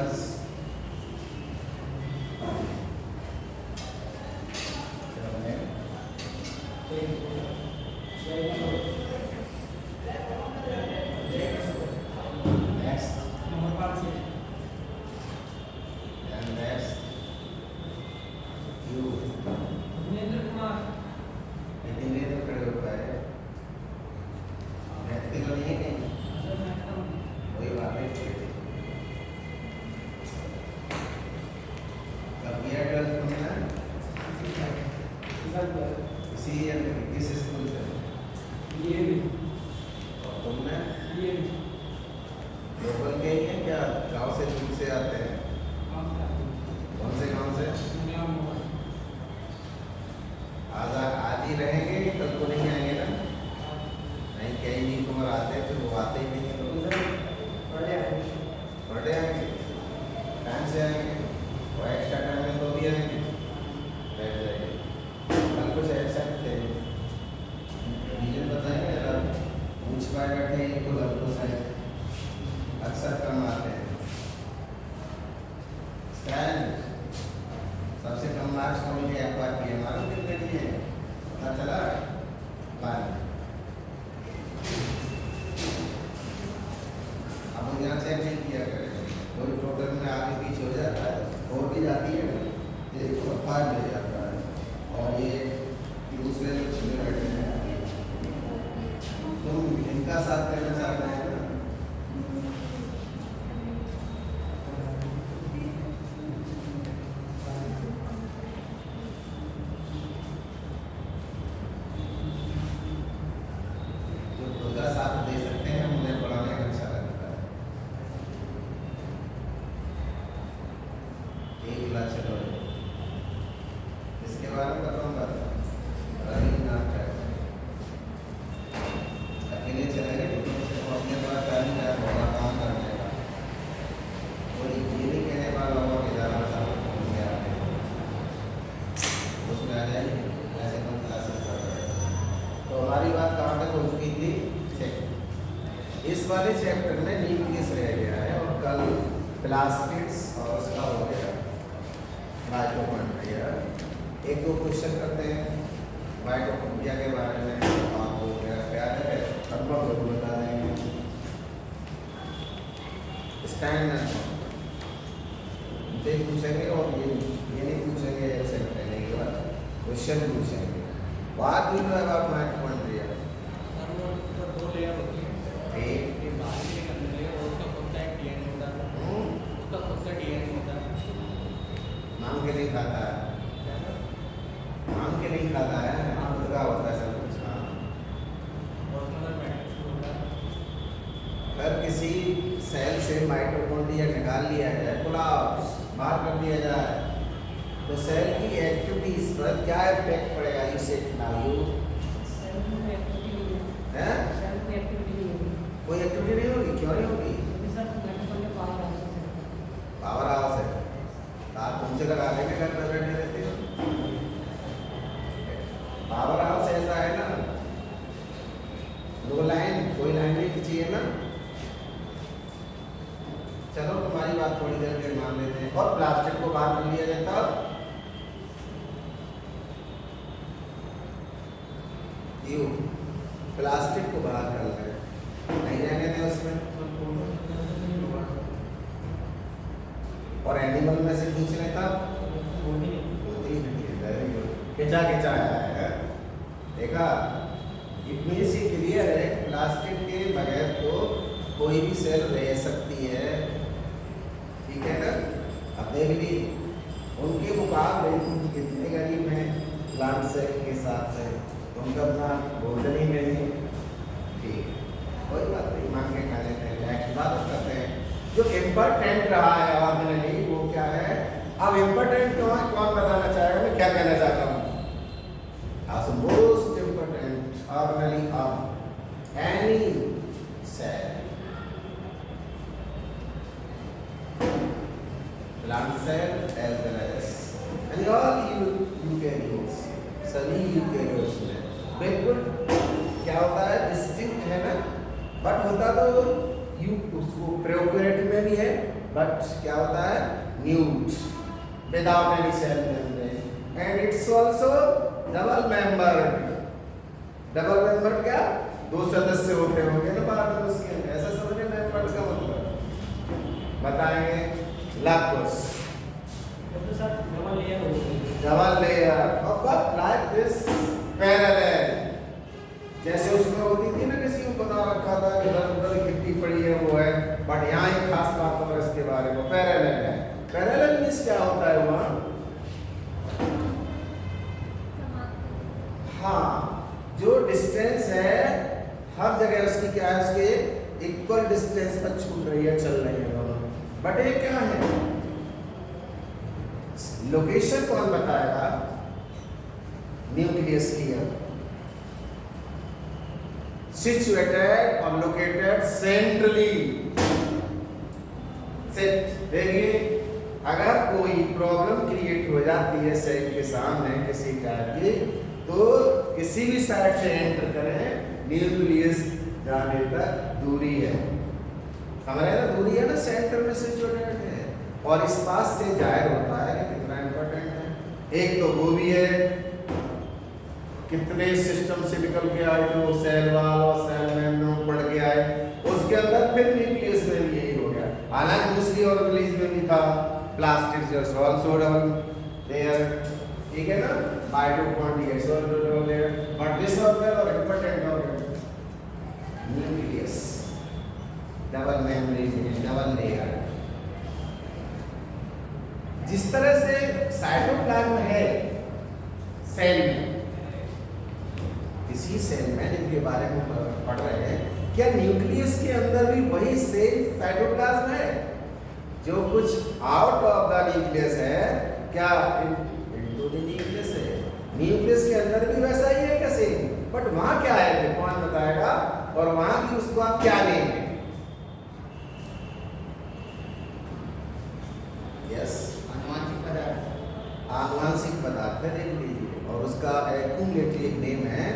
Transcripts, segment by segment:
Plus किस school से? और तुमने लोकल के ही हैं क्या? गांव से दूर से आते हैं? कौन से गांव से? आज ही रहेंगे, कल को नहीं आएंगे ना? नहीं, कई नहीं तुम्हारे आते हैं, फिर वो आते ही नहीं है। पढ़े आएंगे, टाइम से आएंगे, और एक्स्ट्रा टाइम में तो भी आएंगे, बैठ जाएंगे। कल कुछ ऐसा थे रीजन बताएंगे जरा, पूछ पाए बैठे हैं तो लड़कों से अक्सर कम आते हैं। स्टैंड सबसे कम मार्क्स कौन लिया? अखबार की हमारा कितने लिए पता चला? 5। अब हम यहाँ चेक नहीं किया करें, कोई टोटल में आगे पीछे हो जाता है और भी जाती है, ये अखबार ले जाता है और ये दूसरे लोग छिले बैठे हैं। तुम इनका साथ देना चाहते हैं ना? जो खुद का साथ दे सकते हैं उन्हें पढ़ाने का अच्छा लगता है। 1 लाख चलो इसके बारे में बताऊंगा। रविन्द्रनाथ टैगोर अकेले चलेंगे तो अपने पास टाइम है, बहुत काम करने का, कोई ये नहीं कहने वाला होगा कि ज़्यादा साल उसमें आ जाएगी ऐसे कम क्लासेस कर रहे हैं। तो हमारी बात कहाँ तक हो चुकी थी? इस वाले चैप्टर में न्यूक्लियस रह गया है और कल प्लास्टिड्स और उसका हो गया माइटोकॉन्ड्रिया। 1-2 क्वेश्चन करते हैं माइटोकॉन्ड्रिया के बारे में, आपको मेरा प्यार है अनुभव जरूर बता देंगे। स्टैंड से पूछेंगे और ये नहीं पूछेंगे ऐसे कहने के बाद क्वेश्चन पूछेंगे। बात भी तो है आप माइटोकॉन्ड्रिया मांग के नहीं खाता है, मांग के नहीं खाता है, खुद का होता है सब कुछ। अगर किसी सेल से माइटोकॉन्ड्रिया निकाल लिया जाए, पूरा बाहर कर दिया जाए, तो सेल की एक्टिविटीज पर क्या इफेक्ट पड़ेगा? यू सेड नाउ यू कोई एक्टिविटी नहीं होगी। क्यों नहीं होगी? पावर हाउस है, आप तुमसे लगा लेंगे घर पर बैठे रहते हो। पावर हाउस ऐसा है ना, 2 लाइन कोई लाइन नहीं खींची है ना। चलो तुम्हारी बात थोड़ी देर के मान लेते हैं। और प्लास्टिक को बाहर कर लिया जाता, यू प्लास्टिक को बाहर कर ले, नहीं रहने दें उसमें। और एनिमल में से खींच लेता, खिंचा खिंचा है, देखा? इतनी सी क्लियर है, प्लास्टिक के बगैर तो कोई भी सेल रह सकती है, ठीक है ना? अब देख ली उनके मुकाबले कितने गरीब हैं प्लांट सेल के हिसाब से, उनका अपना भोजन ही नहीं है। ठीक, कोई बात नहीं, मांग के खा लेते हैं। नेक्स्ट बात करते हैं जो इम्पोर्टेंट रहा है ऑर्डिनरी, वो क्या है? अब इम्पोर्टेंट क्यों है, कौन बताना चाहेगा? मैं क्या कहना चाहता हूँ? Most important ordinary of any cell, plant cell as well as and all eukaryotes, सभी यूकैरियोट्स में बिल्कुल क्या होता है? डिस्टिंक्ट है ना, बट होता तो उसको प्रोकैरियोट में भी है बट क्या होता है न्यूट without any cell membrane and it's also double membered. Double membered क्या दो सदस्य होते होंगे ना बाद में उसके, ऐसा समझे मेंबर्ड का मतलब बताएंगे Lagos double layer of like this parallel, जैसे उसमें होती थी ना किसी को बना रखा था इधर उधर गिट्टी पड़ी है वो है, बट यहाँ एक खास बात है इसके बारे में पैरेलल है। पैरेलल मींस क्या होता है वहाँ, हाँ जो डिस्टेंस है हर जगह उसकी क्या है, उसके इक्वल डिस्टेंस पर छूट रही है, चल रही है दोनों, बट ये क्या है लोकेशन कौन बताएगा, न्यूक्लियस की है सिचुएटेड और लोकेटेड सेंट्रली। देखिए अगर कोई प्रॉब्लम क्रिएट हो जाती है सेल के सामने किसी टाइप की, तो किसी भी साइड से एंटर करें न्यूक्लियस जाने तक दूरी है, हमारे ना दूरी है ना सेंटर में सिचुएटेड है, और इस पास से जाहिर होता है कि कितना इंपॉर्टेंट है। एक तो वो भी है कितने सिस्टम से निकल के आए जो सेल वाल और सेल मेम्ब्रेन पड़ के आए, उसके अंदर फिर न्यूक्लियस में भी यही हो गया। हालांकि दूसरी ऑर्गेनिज्म में भी था plastid just also double layer, ठीक है ना, mitochondria is also double layer, but this organ और important organ nucleus double membrane double layer. जिस तरह से साइटोप्लाज्म है सेल में, इसी सेल में जिनके बारे में पढ़ रहे हैं, क्या न्यूक्लियस के अंदर भी वही सेल साइटोप्लाज्म है, जो कुछ आउट ऑफ द न्यूक्लियस है क्या इनटू द न्यूक्लियस है, न्यूक्लियस के अंदर भी वैसा ही है क्या सेल, बट वहां क्या है कौन बताएगा, और वहां की उसको आप क्या लेंगे। यस आनुवांशिक पदार्थ है, देख लीजिए, और उसका एक्यूमुलेटिव नेम है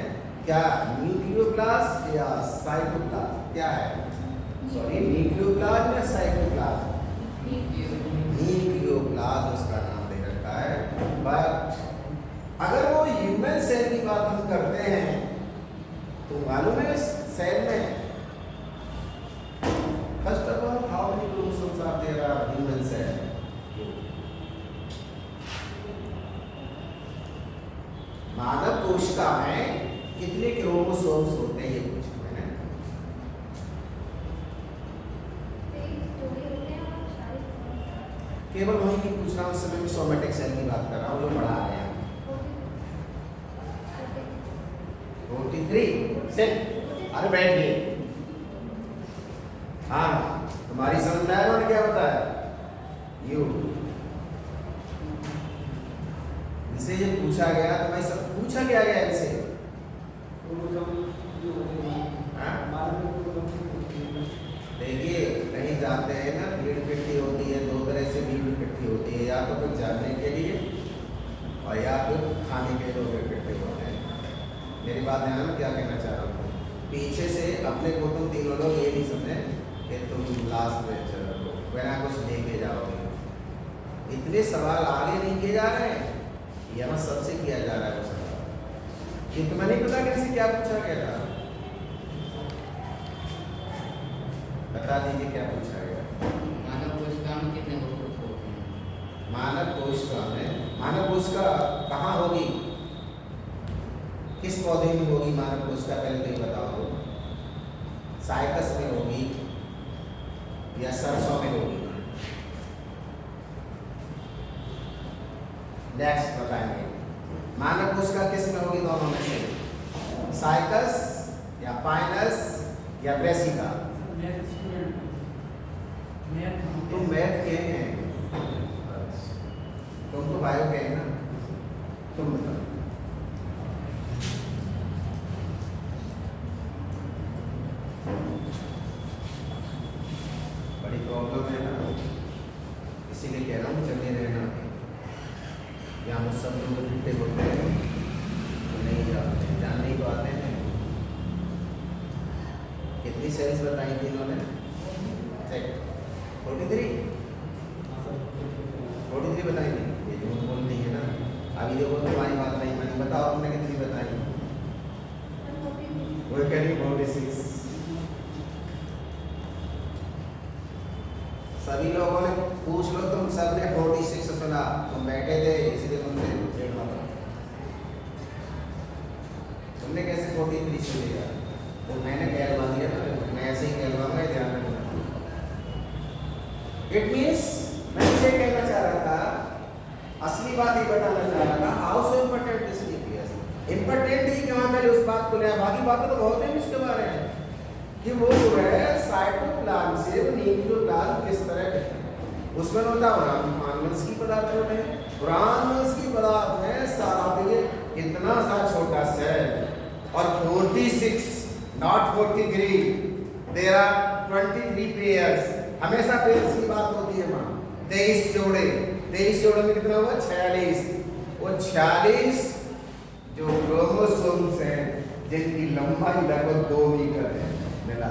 क्या न्यूक्लियोप्लास्ट या साइटोप्लाज्म, क्या है सॉरी न्यूक्लियोप्लाज्म या साइटोप्लाज्म, न्यूक्लियोप्लाज्म उसका नाम दे रखा है। बट अगर वो ह्यूमन सेल की बात हम करते हैं तो मालूम है सेल में first of all how many chromosomes are there are human cell, मानव कोशिका में कितने क्रोमोसोम्स होते हैं ये पूछा मैंने, केवल वही की पूछ रहा हूँ, उस समय में सोमेटिक सेल की बात कर रहा हूँ जो पढ़ा रहे हैं। 43 सेल, अरे बैठिए, हाँ तुम्हारी समझ में आया उन्होंने क्या बताया, यू इसे जब पूछा गया तो भाई सब पूछा क्या गया इनसे, देखिए कहीं जाते हैं ना भीड़ इकट्ठी होती है, दो तरह से भीड़ इकट्ठी होती है, या तो कुछ जानने के लिए और या फिर खाने के लिए लोग इकट्ठे होते हैं। मेरी बात ध्यान में क्या कहना चाह रहा हूँ, पीछे से अपने को तुम तीनों लोग ये नहीं समझे कि तुम लास्ट में चलो बिना कुछ लेके जाओगे, इतने सवाल आगे नहीं किए जा रहे हैं, यहाँ सबसे किया जा रहा है वो सवाल। ये तुम्हें नहीं पता कैसे क्या पूछा गया था, बता दीजिए क्या पूछा गया। मानव कोशिका में कितने कोशिका होते हैं, मानव कोशिका में, मानव कोशिका कहाँ होगी, किस पौधे में होगी मानव कोशिका, पहले तो ये बताओ, साइकस में होगी या सरसों में होगी, नेक्स्ट बताएंगे। मानव कोशिका किस में होगी दोनों में से, साइकस या पाइनस या ब्रेसिका, तुम मैथ के हैं, तुम तो बायो के हैं ना, तुम बताओ। बड़ी प्रॉब्लम है ना, इसीलिए कह रहा हूँ जगह रहना, या हम सब लोग इकट्ठे होते हैं तो नहीं जाते, जानने ही तो आते हैं। कितनी सेल्स बताई थी इन्होंने, 43 कितनी बताई नहीं, ये झूठ बोलती है ना। अभी देखो तुम्हारी बात नहीं मानी, बताओ तुमने कितनी बताई? वो कह रही 46। सभी लोगों ने पूछ लो, तुम सबने 46 सुना, तुम बैठे थे इसलिए तुमसे देखना पड़ा। तुमने कैसे 43 सुनेगा? तो मैंने कहलवा दिया ना, मैं ऐसे ही कहलवाऊंगा, ध्यान रखना। इट मीन्स मैं ये कहना चाह रहा था, असली बात ये बताना चाह रहा था, how so important this nucleus. Important ही क्यों, पहले उस बात को लिया, बाकी बातें तो बहुत है इसके बारे में कि वो जो है साइटोप्लाज्म से न्यूक्लियोप्लाज्म किस तरह दिखता है। उसमें होता है ब्राह्मण्स की पदार्थ होते हैं, ब्राह्मण्स की पदार्थ में सारा ये इतना सा छोटा सेल और 46 नॉट 43, देयर आर 23 पेयर्स। हमेशा पेयर्स की बात होती है मां। 23 जोड़े, 23 जोड़े में कितना हुआ? 46। वो 46 जो क्रोमोसोम्स हैं जिनकी लंबाई लगभग 2 मीटर है, मिला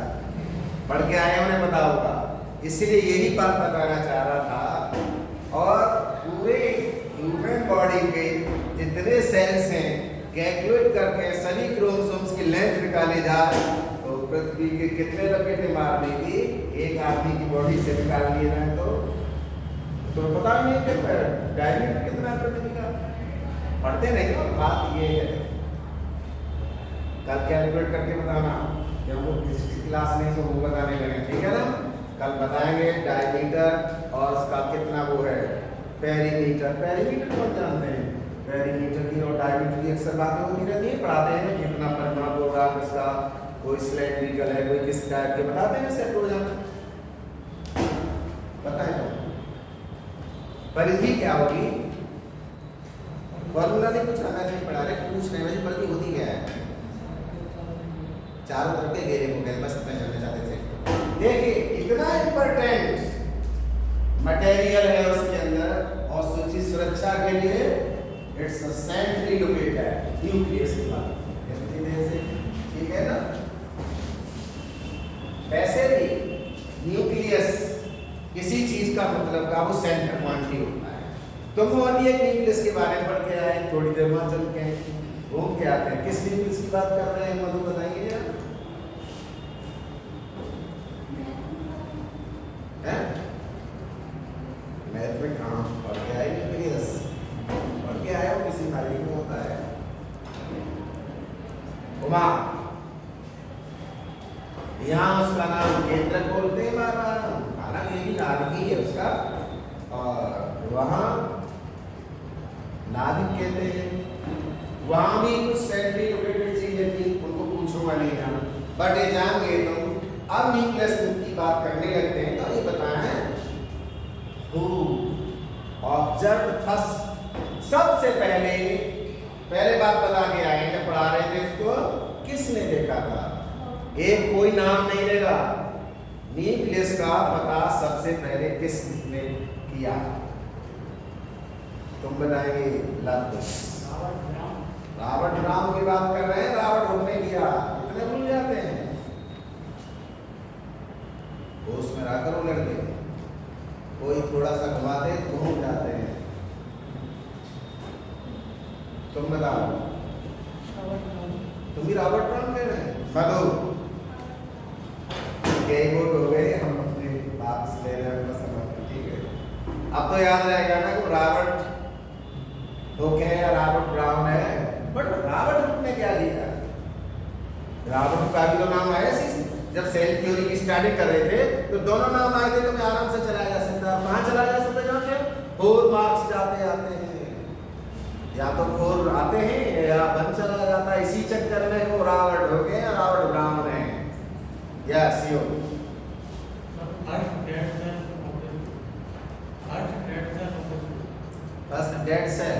पढ़ के आए उन्हें पता होगा, इसलिए यही बात बताना चाह रहा था। और पूरे ह्यूमन बॉडी के जितने सेल्स हैं कैलकुलेट करके सभी क्रोमोसोम्स की लेंथ निकाली जाए तो पृथ्वी के कितने लपेटे मारने की एक आदमी की बॉडी से निकाल लिए जाए तो पता नहीं कि डायमीटर कितना है पृथ्वी का। पढ़ते नहीं हो, बात ये है, कल कैलकुलेट करके बताना, जब वो किसी क्लास में तो वो बताने लगे, ठीक है ना। कल बताएंगे डायमीटर और उसका कितना वो है पेरीमीटर। पेरीमीटर कौन जानते हैं? पेरीमीटर की और डायमीटर की अक्सर बातें होती रहती है, पढ़ाते हैं कितना परिमाप होगा किसका, कोई सिलेंड्रिकल है, कोई किस टाइप के, बताते हैं सेट हो जाना, बताएं तो परिधि क्या होगी। फॉर्मूला नहीं पूछा, मैं नहीं पढ़ा रहे, पूछ रहे हैं परिधि होती क्या है। चारों तरफ के घेरे को गए, बस इतना जानना चाहते थे। देखिए इतना इंपॉर्टेंट मटेरियल है उसके अंदर, और सूची सुरक्षा के लिए इट्स सेंट्रली लोकेटेड न्यूक्लियस की बात ठीक है ना। वैसे भी न्यूक्लियस किसी चीज का मतलब का वो सेंटर पॉइंट ही होता है। तो वो अभी एक न्यूक्लियस के बारे में पढ़ के आए, थोड़ी देर में चल के घूम के आते हैं। किस न्यूक्लियस की बात कर रहे हैं मधु, बताइए यार। मैथ में कहाँ पढ़ के आए न्यूक्लियस? पढ़ के आए हो किसी तारीख में होता है। उमा, यहाँ उसका नाम केंद्रक बोलते हैं बार बार, हालांकि ये भी नाभिक है उसका, और वहाँ नाभिक कहते हैं। वहाँ भी कुछ सेंट्री लोकेटेड चीजें थी, उनको पूछूंगा नहीं यहाँ, बट ये जान गए तुम। अब न्यूक्लियस की बात करने लगते हैं तो ये बताएं who observed first, सबसे पहले बात बता के आए जब पढ़ा रहे थे इसको, किसने देखा था? एक कोई नाम नहीं लेगा, न्यूक्लियस का पता सबसे पहले किसने किया? तुम बताएंगे रॉबर्ट ब्राउन की बात कर रहे हैं। रॉबर्ट हुक ने किया, इतने भूल जाते हैं, होश में रहा करो लड़के, कोई थोड़ा सा घुमा दे तो भूल जाते हैं। तुम बताओ, तुम भी रॉबर्ट ब्राउन कह रहे हैं? मधु कई वोट हो गए, हम अपने बात से ले रहे हैं, ठीक है। अब तो याद रहेगा ना कि रॉबर्ट हुक है या रॉबर्ट ब्राउन है, बट रॉबर्ट हुक ने क्या किया? रॉबर्ट हुक का भी तो नाम आया सी, जब सेल थ्योरी की स्टार्टिंग कर रहे थे तो दोनों नाम आए थे, तो मैं आराम से चला जा सकता। कहाँ चला जा सकता? जानते हो, 4 मार्क्स जाते आते हैं, या तो 4 आते हैं या 1 चला जाता है। इसी चक्कर में वो रॉबर्ट हुक है या रॉबर्ट ब्राउन है। Yes you first dead cell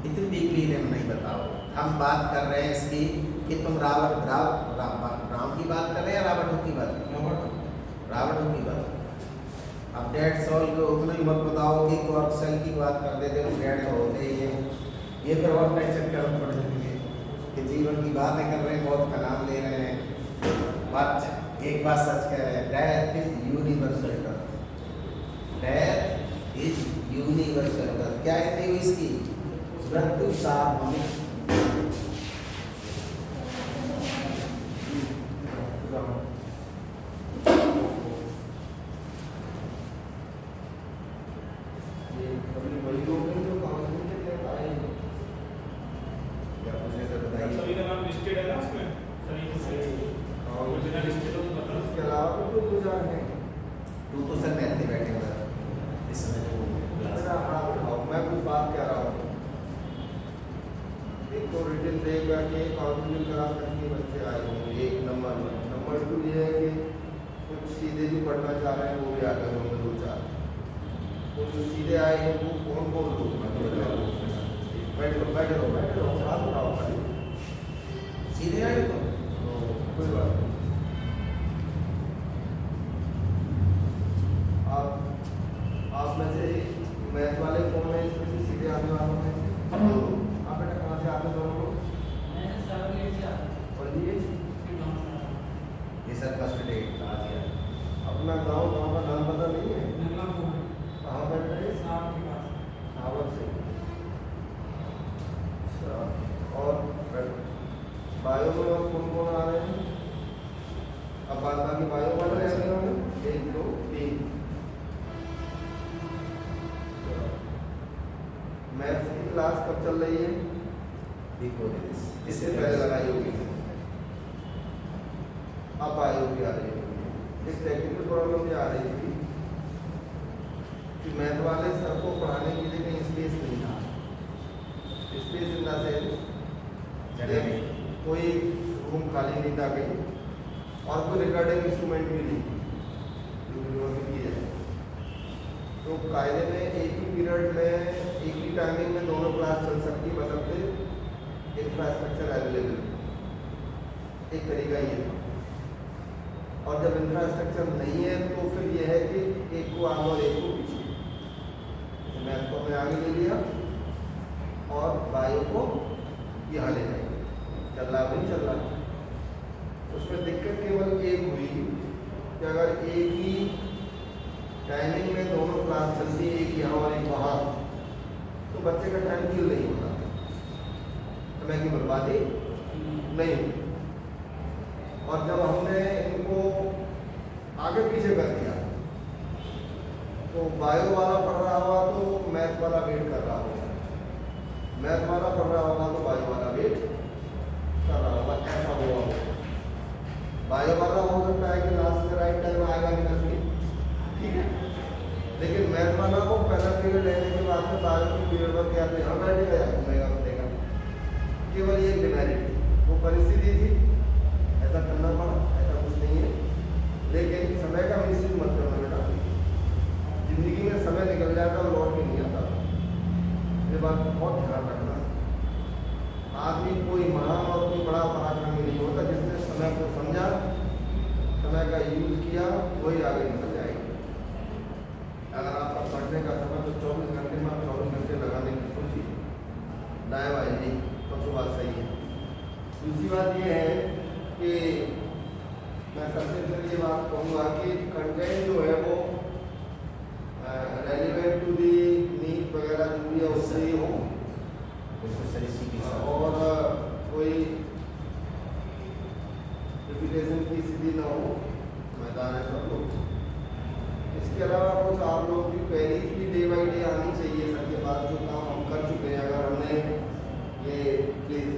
इतनी डीपली हम नहीं बताओ, हम बात कर रहे हैं इसकी कि तुम रॉबर्ट ब्राउन की बात कर रहे हैं या रॉबर्ट हुक की बात कर रहे हैं? रॉबर्ट हुक की बात। अब डेड सेल को उतना ही मत बताओ कि कॉर्क सेल की बात कर देते हो, डेड तो होते ही है। ये फिर और नए चक्कर में पड़ जाएंगे कि जीवन की बातें कर रहे हैं, बहुत का नाम ले रहे हैं। बट एक बात सच कह रहे हैं, death is universal truth, death is universal birth. क्या है इसकी मृत्यु सामूहिक। सभी का नाम लिस्टेड है ना उसमें सभी से और बिना लिस्टेड हो तो बता। इसके अलावा तो कोई गुजार है 2000 में बैठे हुए इस समय जो क्लास मेरा हाल उठाओ, मैं कुछ बात कह रहा हूँ। एक तो रिटर्न देगा कि काउंसलिंग करा करके बच्चे आए होंगे, एक नंबर वन। नंबर टू ये है कि कुछ सीधे भी पढ़ना चाह रहे हैं वो भी आ गए होंगे 2-4। तो जो सीधे आए हैं वो कौन कौन लोग बैठ लो हाथ उठाओ खाली। सीधे आए तो कोई बात नहीं। आप में से मैथ वाले कौन है इसमें से सीधे आने वालों में से? आप बेटा कहाँ से आते दोनों लोग? और ये सर फर्स्ट डेट आज या अपना गांव का नाम पता नहीं है? कहाँ बैठ रहे हैं? सावर से। अच्छा, और बायो में और कौन कौन आ रहे हैं? अब बाकी बायो वाले हैं 1 2 3। मैथ्स की क्लास कब चल रही है? इससे पहले लगाई होगी। अब आई होगी आ रही होगी। एक टेक्निकल प्रॉब्लम ये आ रही थी कि मैथ वाले सर को पढ़ाने के लिए कहीं स्पेस नहीं था। स्पेस इन द सेंस कोई रूम खाली नहीं था कहीं, और कोई रिकॉर्डिंग इंस्ट्रूमेंट भी नहीं जो की जाए। तो कायदे में एक ही पीरियड में एक ही टाइमिंग में दोनों क्लास चल सकती है, बशर्ते इंफ्रास्ट्रक्चर अवेलेबल। एक तरीका ये था। और जब इंफ्रास्ट्रक्चर नहीं है तो फिर यह है कि एक को आगे और एक को पीछे। तो मैथ को मैं आगे ले लिया और बायो को यहाँ ले जाएंगे। चल रहा नहीं चल रहा। उसमें दिक्कत केवल एक हुई कि अगर एक ही टाइमिंग में दोनों क्लास चलती है, एक यहाँ और एक वहाँ, तो बच्चे का टाइम किल नहीं होता, समय की बर्बादी नहीं होती। और जब हमने इनको आगे पीछे कर दिया तो बायो वाला पढ़ रहा हुआ तो मैथ वाला वेट कर रहा होगा, मैथ वाला पढ़ रहा होगा तो बायो वाला वेट कर रहा होगा। ऐसा हुआ होगा। बायो वाला हो सकता है कि लास्ट में राइट टाइम आएगा निकल के, ठीक है, लेकिन मैथ वाला को पहला पीरियड लेने के बाद में बायो के पीरियड पर क्या तो यहाँ बैठेगा या घूमेगा फिरेगा। केवल ये डिमेरिट वो परिस्थिति थी, ऐसा करना पड़ा, ऐसा कुछ नहीं है। लेकिन समय का मिसयूज मत करना बेटा। जिंदगी में समय निकल जाता और लौट के नहीं आता, ये बात बहुत ध्यान रखना। आदमी कोई महान और कोई बड़ा पराक्रमी नहीं होता। जिसने समय को समझा, समय का यूज किया, वही आगे निकल जाएगा। अगर आपका पढ़ने का समय तो 24 घंटे में 24 घंटे लगाने की सोचिए, दाएँ बाएँ नहीं, तो बात सही है। दूसरी बात यह है कि मैं सबसे पहले ये बात कहूँगा कि कंटेंट जो है वो रेलिवेंट टू दी नीड वगैरह जो भी है उससे ही हो, और कोई रिपीटेशन की स्थिति ना हो, मैदान है सब लोग। इसके अलावा कुछ आप लोग की क्वेरीज भी डे बाई डे आनी चाहिए। सर के बाद जो काम हम कर चुके हैं, अगर हमने ये प्लीज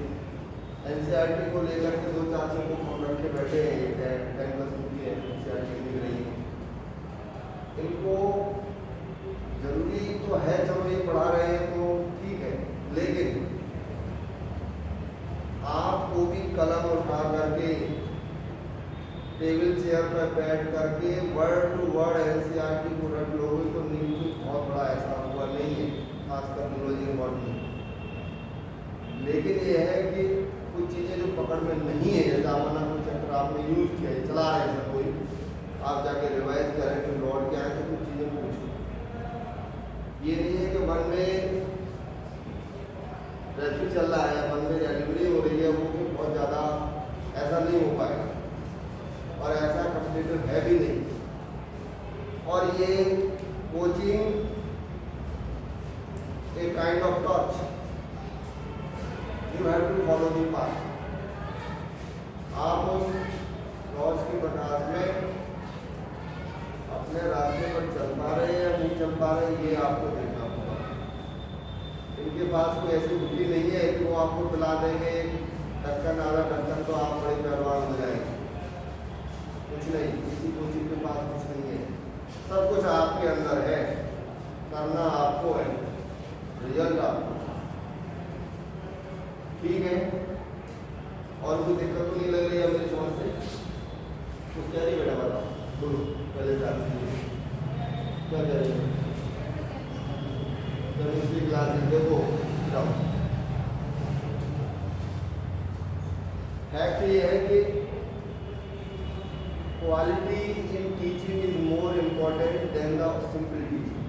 NCERT को लेकर के 2-4 चीज़ों को हम रख के बैठे हैं, 10+ की NCERT दिख रही है, इनको जरूरी तो है, चलो ये पढ़ा रहे हैं तो ठीक है, लेकिन आपको भी कलम उठा करके टेबल चेयर पर बैठ करके वर्ड टू वर्ड NCERT को रट लोगे तो नीचे बहुत बड़ा ऐसा हुआ नहीं है, खासकर न्यूरोलॉजी वर्ड में। लेकिन ये है कि कुछ चीज़ें जो पकड़ में नहीं है, जैसा अपना कोई चैप्टर आपने यूज किया है, चला रहे हैं कोई, आप जाके रिवाइज करें फिर लौट के आए तो कुछ चीज़ें पूछो। ये नहीं है कि मन में रेफरी चल रहा है, मन में डिलीवरी हो रही है, वो भी बहुत ज़्यादा ऐसा नहीं हो पाएगा, और ऐसा कॉम्पिटिटिव है भी नहीं। और ये coaching have to follow the path. आप उस टॉर्च के प्रकाश में अपने रास्ते पर चल पा रहे हैं या नहीं चल पा रहे हैं, ये आपको देखना होगा। इनके पास कोई ऐसी बुद्धि नहीं है कि वो आपको पिला देंगे ढक्कन आधा ढक्कन तो आप बड़े पहलवान हो जाएंगे। कुछ नहीं, किसी को के पास कुछ नहीं है, सब कुछ आपके अंदर है, करना आपको है, रिजल्ट आपको। ठीक है, और कोई दिक्कत तो नहीं लग रही है मेरी समझ से? कुछ कह रही बेटा बताओ, बोलो पहले क्या कह रही है? केमिस्ट्री क्लास देखो जाओ। फैक्ट ये है कि quality in teaching is more important then the simple teaching.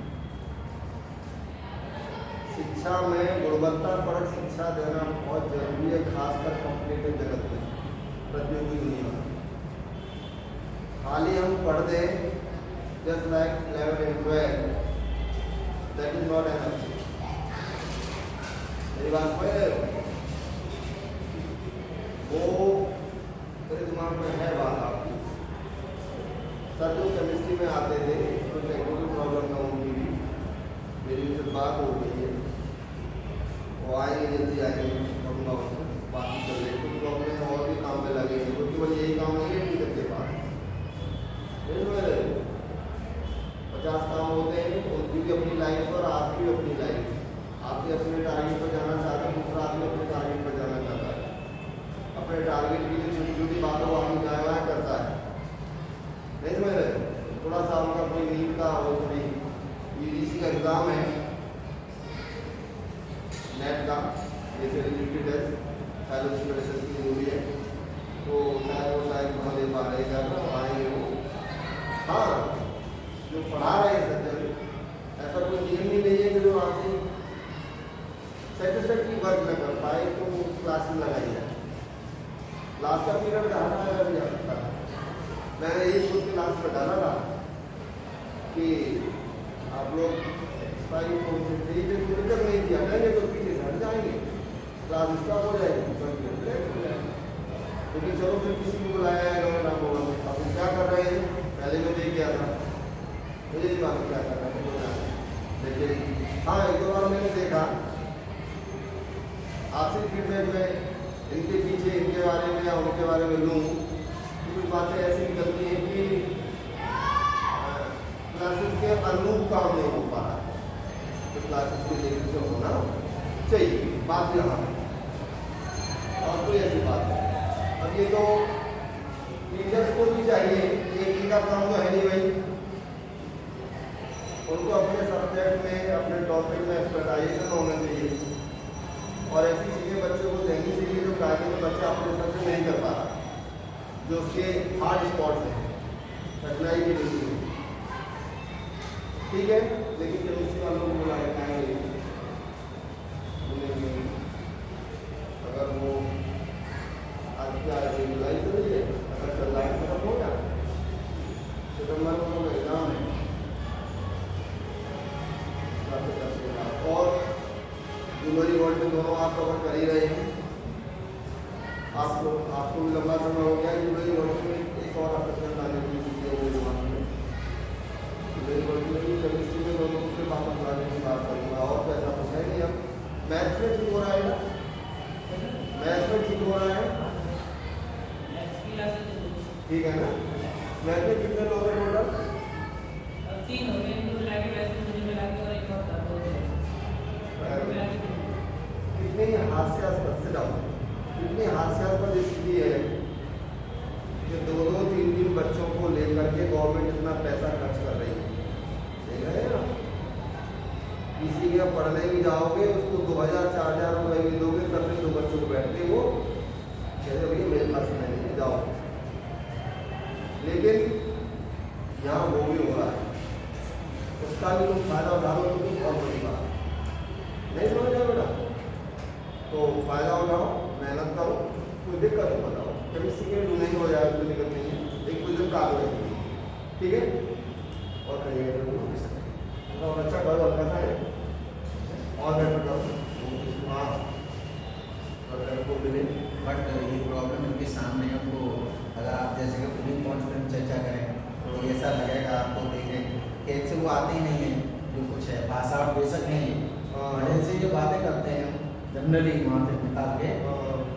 शिक्षा में गुणवत्तापरक शिक्षा देना बहुत जरूरी है, खासकर कॉम्पिटिटिव जगत में, प्रतियोगी दुनिया में। खाली हम पढ़ दें just like 11 and 12, that is not enough. मेरी बात समझ रहे हो? वो मेरे दिमाग में है बात आपकी। सर जो केमिस्ट्री में आते थे तो टेक्निकल प्रॉब्लम ना उनकी भी, मेरी उनसे बात हो गई है, वो आएंगे जल्दी आएंगे, कहूँगा उनसे बाकी कर ले, कुछ लोग अपने और भी काम में लगे हैं, क्योंकि वो यही काम नहीं है टीचर के पास। 50 काम होते हैं, उनकी भी अपनी लाइफ और आपकी भी अपनी लाइफ। आप भी अपने टारगेट पर जाना चाहते हैं, दूसरा आदमी अपने टारगेट पर जाना चाहता है। अपने टारगेट के लिए छोटी छोटी बातों को आदमी गाया करता है, नहीं समझ रहे? थोड़ा सा उनका कोई नीट का वो थोड़ी यूजीसी का एग्ज़ाम है, नेट का, जैसे रिलेटेड है, फैलोशिप रिसर्च की जरूरी है, तो शायद वो शायद वहाँ दे पा रहे हैं, आएंगे वो। हाँ, जो पढ़ा रहे हैं सज्जन, ऐसा कोई नियम ही नहीं है कि जो आपसे सेटिस्फैक्ट्री वर्क न कर पाए तो वो क्लासेस लगाई जाए। क्लास का पीरियड डालना है जा सकता है। मैंने ये सोच के क्लास में डाला था कि आप लोग दिक्कत नहीं किया जाएंगे तो पीछे से हट जाएंगे, क्लास स्टॉप हो जाएगी, लेकिन चलो फिर किसी को बुलाया है इन्होंने नाम बोला, अब क्या कर रहे हैं? पहले मैं देख गया था, मुझे नहीं मालूम क्या कर रहा है, लेकिन हाँ एक दो बार मैंने देखा। आपसे फीडबैक में इनके पीछे इनके बारे में या उनके बारे में लूँ तो कुछ बातें ऐसी निकलती हैं कि क्लासेस के अनुरूप काम नहीं हो पा रहा है, तो क्लासेस के लेकर से होना चाहिए, बात यहाँ है। और कोई ऐसी बात है, अब ये तो टीचर्स को भी चाहिए, एक ही का काम तो है नहीं भाई, उनको अपने सब्जेक्ट में अपने टॉपिक में एक्सपर्टाइजेशन होना चाहिए, और ऐसी चीज़ें बच्चों को देनी चाहिए जो कार्य में बच्चा अपने सब से नहीं कर पा रहा, जो उसके हार्ड स्पॉट्स हैं, कठिनाई की नहीं है। ठीक है, लेकिन केमिस्ट्री वालों को बुलाए आएंगे, अगर वो आज क्या जुलाई तो नहीं है, अगर चल रहा है खत्म हो गया, सितंबर में उनका एग्जाम है, और जनवरी वर्ल्ड में दोनों आप कवर कर ही रहे हैं। आपको भी लंबा समय हो गया जनवरी वर्ल्ड में एक और असेसमेंट आने की दिमाग में, जनवरी वर्ल्ड में भी केमिस्ट्री में दोनों से वापस लाने की बात करूँगा, और तो ऐसा कुछ है नहीं। अब मैथ्स में ठीक हो रहा है, मैथ्स में ठीक हो रहा है, ठीक है ना? मैथ्स में कितने लोग हैं टोटल? 3 हो गए, इनको मिला के वैसे मुझे मिला के और एक और था, तो कितने हास्यास्पद से डाउन, कितनी हास्यास्पद स्थिति है कि 2-3 बच्चों को लेकर के गवर्नमेंट इतना पैसा खर्च कर रही है, देख रहे हैं ना? किसी के पढ़ने भी जाओगे उसको 2000-4000 रुपये भी दोगे, तब भी 2 बच्चों को बैठते वो कहते भैया मेरे पास नहीं है, जाओ। लेकिन यहाँ वो भी हो रहा है, उसका भी तुम फायदा उठाओ तो कुछ और बड़ी बात नहीं समझ रहे बेटा, तो फायदा उठाओ, मेहनत करो, कोई दिक्कत हो बताओ, केमिस्ट्री के नहीं हो जाए कोई दिक्कत नहीं है, एक कुछ दिन का हो, ठीक है? और करिए और अच्छा करो, हल्का सा है और बेटर करो, हाँ बट ये प्रॉब्लम इनके सामने है। उनको अगर आप जैसे कि पूरी कॉन्फिडेंस चर्चा करें तो ऐसा लगेगा आपको देखें कि एक्चुअली वो आते ही नहीं है जो कुछ है, पास आउट बेशक नहीं है, बड़े से जो बातें करते हैं जनरली वहाँ से निकाल के।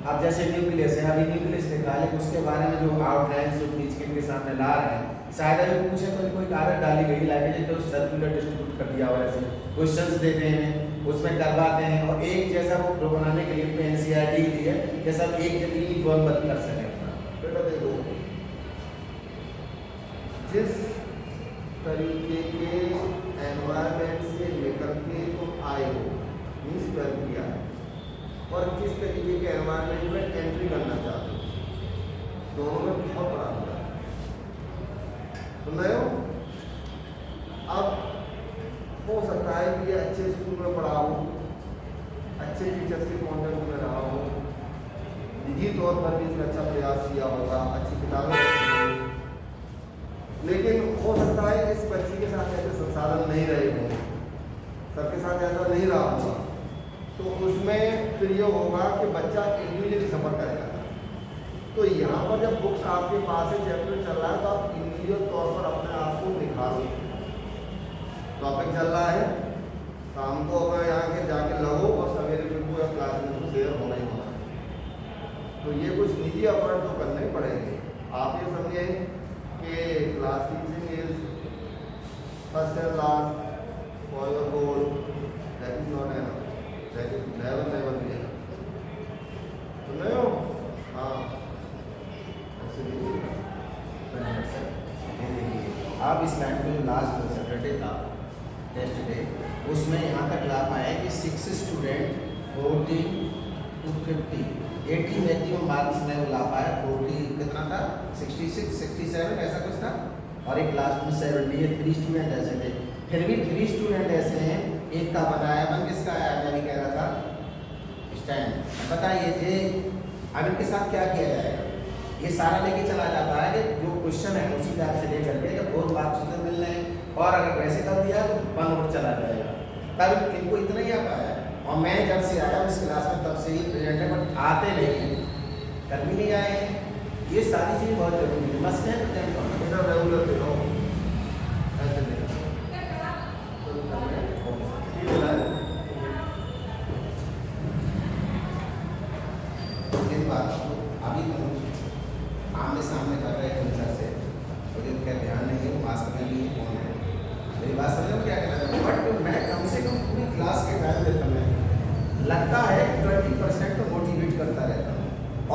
अब जैसे न्यूक्लियस है, अभी न्यूक्लियस लिखा है, उसके बारे में जो आउटलाइन जो खींच के इनके सामने ला रहे हैं, शायद अभी पूछे तो इनको एक आदत डाली गई लाइक तो सर्कुलर डिस्ट्रीब्यूट कर दिया हुआ, ऐसे क्वेश्चंस देते हैं उसमें करवाते हैं और एक जैसा वो प्रो बनाने के लिए एनसीईआरटी दी है कि सब एक जैसी यूनिफॉर्म बदल कर सकें। बेटा देखो, जिस तरीके के एनवायरनमेंट से निकल के तुम आए हो, मीन्स ट्वेल्थ किया है, और किस तरीके के एनवायरनमेंट में एंट्री करना चाहते हो, दोनों में बहुत बड़ा अंतर है। सुन रहे हो? अब हो सकता है कि ये अच्छे स्कूल में पढ़ा हो, अच्छे टीचर्स के कॉन्टेक्ट में रहा हो, निजी तौर पर भी इसमें अच्छा प्रयास किया होगा, अच्छी किताबें रखी होंगी, लेकिन हो सकता है इस बच्चे के साथ ऐसे संसाधन नहीं रहे होंगे, सबके साथ ऐसा नहीं रहा होगा, तो उसमें फिर ये होगा कि बच्चा इंडिविजुअली सफ़र करेगा। तो यहाँ पर जब बुक्स आपके पास है, चैप्टर चल रहा है, तो आप इंडिविजुअल तौर पर अपने आप को निखारो। टॉपिक चल रहा है, शाम को अगर यहाँ के जाके लगो और सवेरे फिर पूरा क्लास में तो शेयर होना ही होना है। तो ये कुछ निजी एफर्ट तो करने पड़ेंगे। आप ये समझे कि class teaching is first and last for your goal, that is not enough, that is never be enough. सुन रहे हो? हाँ, ऐसे आप इस लाइन में लास्ट सैटरडे था टेस्ट डे, उसमें यहाँ तक ला पाए कि 6 स्टूडेंट 40 to 50 80 मैक्सिमम मार्क्स में वो ला पाया। 40 कितना था, 66 67 ऐसा कुछ था, और एक लास्ट में 70 है। 3 स्टूडेंट ऐसे थे, फिर भी 3 स्टूडेंट ऐसे हैं, एक का बनाया मन किसका आया, मैं भी कह रहा था स्टैंड। बताइए थे अब इनके साथ क्या किया जाएगा? ये सारा लेके चला जाता है कि जो क्वेश्चन है उसी टाइप से लेकर के जब बहुत मार्क्स से मिल रहे हैं, और अगर वैसे कर दिया तो 1 आउट चला जाएगा। तब इनको इतना ही आ पाया, और मैं जब से आया इस क्लास में तब से ही प्रेजेंट है, बट आते नहीं हैं, कल भी नहीं आए हैं। ये सारी चीज़ें बहुत जरूरी है, मस्त है बेटा रेगुलर दे रहा हूँ, ऐसे नहीं अभी तुम आमने सामने कर रहे हैं सर से, मुझे क्या ध्यान नहीं है, वो मास्क में भी कौन है, मेरी बात समझ क्या कहना चाहता हूँ। बट मैं कम से कम पूरी क्लास के टाइम देता हूँ, लगता है 20% तो मोटिवेट करता रहता हूँ,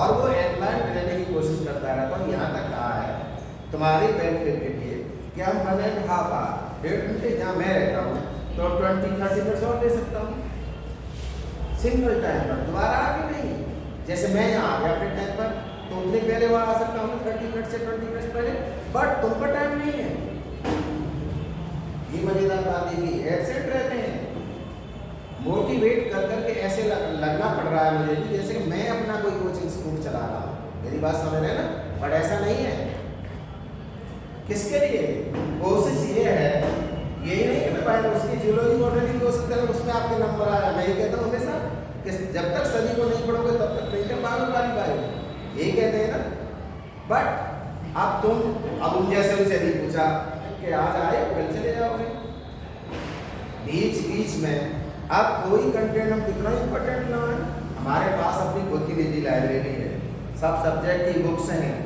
और वो एम्प्लॉयमेंट रहने की कोशिश करता रहता हूँ। यहाँ तक कहा है तुम्हारे बेनिफिट के लिए कि हम 1.5 आवर 1.5 घंटे जहाँ मैं रहता हूँ तो 20-30 मिनट और ले सकता हूँ सिंगल टाइम पर, दोबारा आगे नहीं। जैसे मैं यहाँ आ गया अपने टाइम पर, तो उतने पहले वहाँ आ सकता हूँ 30 मिनट से 20 मिनट पहले, बट तुम पर टाइम नहीं है। ये मजेदार बात है कि एब्सेंट रहते हैं, मोटिवेट कर करके ऐसे लगना पड़ रहा है मुझे कि जैसे कि मैं अपना कोई कोचिंग स्कूल चला रहा हूँ। मेरी बात समझ रहे हैं ना? बट ऐसा नहीं है। किसके लिए कोशिश ये है, यही नहीं कि मैं पहले उसकी जियोलॉजी मॉडल की कोशिश करूँ उसमें आपके नंबर आया। मैं ये कहता हूँ हमेशा कि जब तक सभी को नहीं पढ़ोगे तब तक प्रिंटर मालूम वाली पाएगी, यही कहते हैं ना। बट अब तुम जैसे उनसे भी पूछा कि आज आए कल चले जाओगे, बीच में अब कोई कंटेंट हम कितना इंपॉर्टेंट ना है, हमारे पास अपनी खुद की निजी लाइब्रेरी है, सब सब्जेक्ट की बुक्स हैं,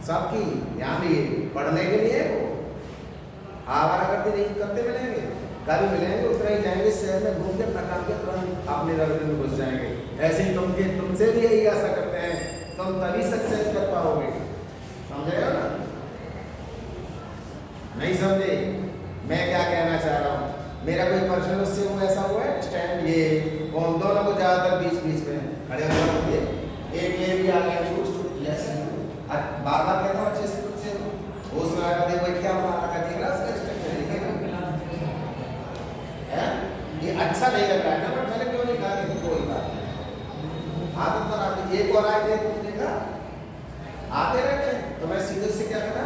सबकी ध्यान दिए पढ़ने के लिए। वो आवारा करते नहीं करते मिलेंगे, कल मिलेंगे उतना ही जाएंगे शहर में घूम के अपना काम के तुरंत अपने रवैये में घुस जाएंगे। ऐसे ही तुमसे भी यही आशा करते हैं, तुम तभी सक्सेस कर पाओगे। समझे हो ना? नहीं समझे मैं क्या कहना चाह रहा हूँ? मेरा कोई पर्सनल उससे वो ऐसा हुआ है स्टैंड, ये कौन दोनों को ज़्यादातर बीच में खड़े होते हैं। एक ये भी आ गया बार कहता हूँ अच्छे से खुद से उसमें आकर देखो क्या बना रखा, देख रहा उसका स्ट्रक्चर है, ये अच्छा नहीं लग रहा है ना, बट मैंने क्यों नहीं कहा कि कोई बात नहीं, आदत पर आती। एक और आए थे देखा आते रहते, तो मैं सीधे से क्या करा,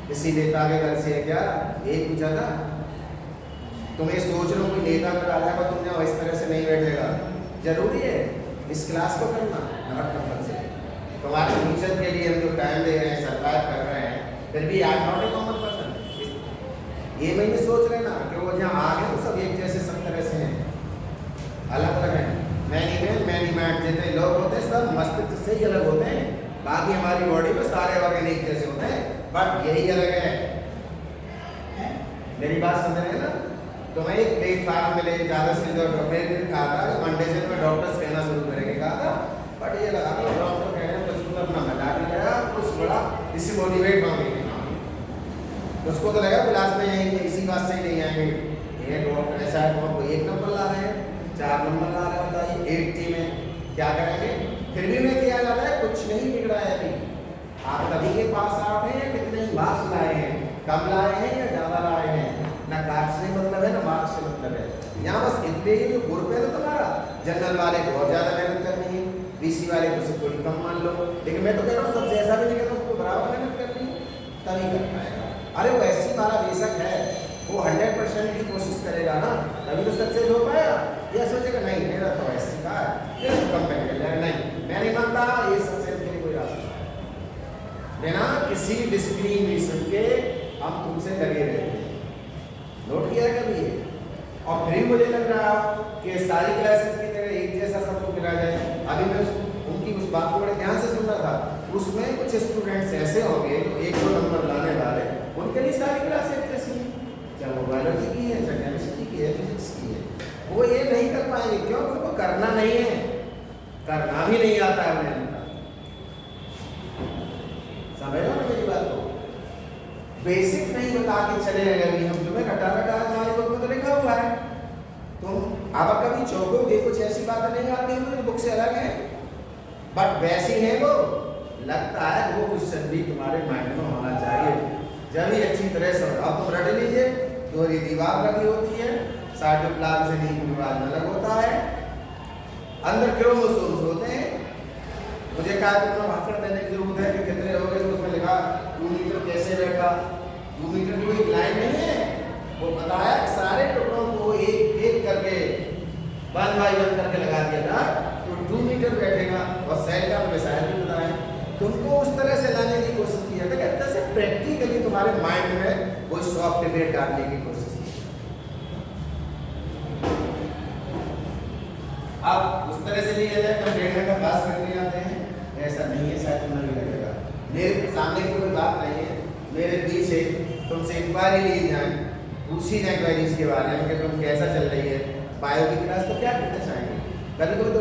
किसी नेता के घर से क्या एक पूछा था, तुम ये सोच लो कोई नेता अगर आ जाएगा तुमने इस तरह से नहीं बैठेगा, जरूरी है इस क्लास को करना, नॉट कंपल्सरी। तुम्हारे फ्यूचर के लिए हम जो टाइम दे रहे हैं, सर्वाइव कर रहे हैं, फिर भी I am not a common person. ये नहीं सोच रहे ना कि वो जहाँ आ गए तो सब एक जैसे सब तरह से हैं, अलग अलग हैं। मैनी मैट जितने लोग होते हैं सब मस्तिष्क से ही अलग होते हैं, बाकी हमारी बॉडी में सारे ऑर्गन एक जैसे होते हैं, बट यही अलग है। मेरी बात समझ रहे हैं ना? तो मैं एक प्लेटफार्म में ले ज़्यादा से ज़्यादा मैंने कहा था मंडे से मैं डॉक्टर्स कहना शुरू करेंगे कहा था, बट ये लगा कि डॉक्टर कह रहे हैं कुछ तो अपना मजाक नहीं लगा, कुछ बड़ा इससे मोटिवेट होंगे, उसको तो लगा क्लास में यही इसी बात से ही नहीं आएंगे। ये डॉक्टर ऐसा है तो एक नंबर ला रहे हैं, 4 नंबर ला रहे हैं, बताइए 80 में क्या करेंगे? फिर भी मैं किया जाता है, कुछ नहीं बिगड़ा है अभी। आप तभी के पास आउट हैं या कितने ही मार्क्स लाए हैं, कम लाए हैं या ज़्यादा लाए हैं, ना कार्ड से मतलब है ना मार्क्स से मतलब है। यहाँ बस इतने ही ग्रुप है ना तुम्हारा, जनरल वाले को बहुत ज़्यादा मेहनत करनी है, बीसी वाले को से थोड़ी कम मान लो, लेकिन मैं तो कह रहा हूँ सबसे ऐसा भी नहीं कहता उसको बराबर मेहनत करनी है तभी कर पाएगा। अरे वो ऐसी वाला बेशक है, वो 100% की कोशिश करेगा ना तभी तो सक्सेस हो पाएगा। ये सोचेगा नहीं मेरा तो ऐसी का है, ये तो कंपेटेबल है, नहीं मैं नहीं मानता, ये सक्सेस के लिए कोई रास्ता है। बिना किसी डिस्क्रिमिनेशन के हम तुमसे लगे रहते हैं, नोट किया है कभी ये? और फिर मुझे लग रहा कि सारी क्लासेस की तरह एक जैसा सबको मिला जाए। अभी मैं उनकी उस बात को बड़े ध्यान से सुन रहा था, उसमें कुछ स्टूडेंट्स ऐसे होंगे जो 1-2 नंबर लाने वाले, उनके लिए सारी क्लासेस जैसी हैं, चाहे वो बायोलॉजी की है, चाहे केमिस्ट्री की है, फिजिक्स की है, वो ये नहीं कर पाएंगे। क्यों? उनको करना नहीं है, करना भी नहीं आता है उन्हें। समझ रहे हो ना मेरी बात को? बेसिक नहीं बता के चले अभी हम तुम्हें घटा हमारी बुक में तो लिखा हुआ है, तुम अब कभी चौंकोगे, कुछ ऐसी बातें नहीं आती हैं बुक से अलग है, बट वैसी है वो। लगता है वो क्वेश्चन भी तुम्हारे माइंड में होना चाहिए, जब ही अच्छी तरह से। अब तुम रट लीजिए, तो ये दीवार लगी होती है, साइटोप्लाज्म से न्यूक्लियस अलग होता है, अंदर क्रोमोसोम्स होते हैं। मुझे कहा तुमने भाषण देने की जरूरत है कि कितने हो गए, तो उसमें लिखा 2 मीटर कैसे बैठा, 2 मीटर की कोई लाइन नहीं है, वो बताया सारे टुकड़ों को एक एक करके 1 बाय 1 करके लगा दिया था तो 2 मीटर बैठेगा। और सेल का मिसाइल भी बताया, तुमको उस तरह से लाने की कोशिश किया था, कहता से प्रैक्टिकली तुम्हारे माइंड में कोई सॉफ्टवेयर डालने की कोशिश की। अब उस तरह से लिया जाए तो 1.5 घंटा पास करने आते हैं, ऐसा नहीं है, शायद तुम्हें भी लगेगा। मेरे सामने कोई बात नहीं है, मेरे दिल से तुमसे इंक्वायरी ली जाए, पूछी जाए क्वेरीज के बारे में कि तुम कैसा चल रही है, बायो की क्लास तो क्या करना चाहेंगे। कभी कभी तो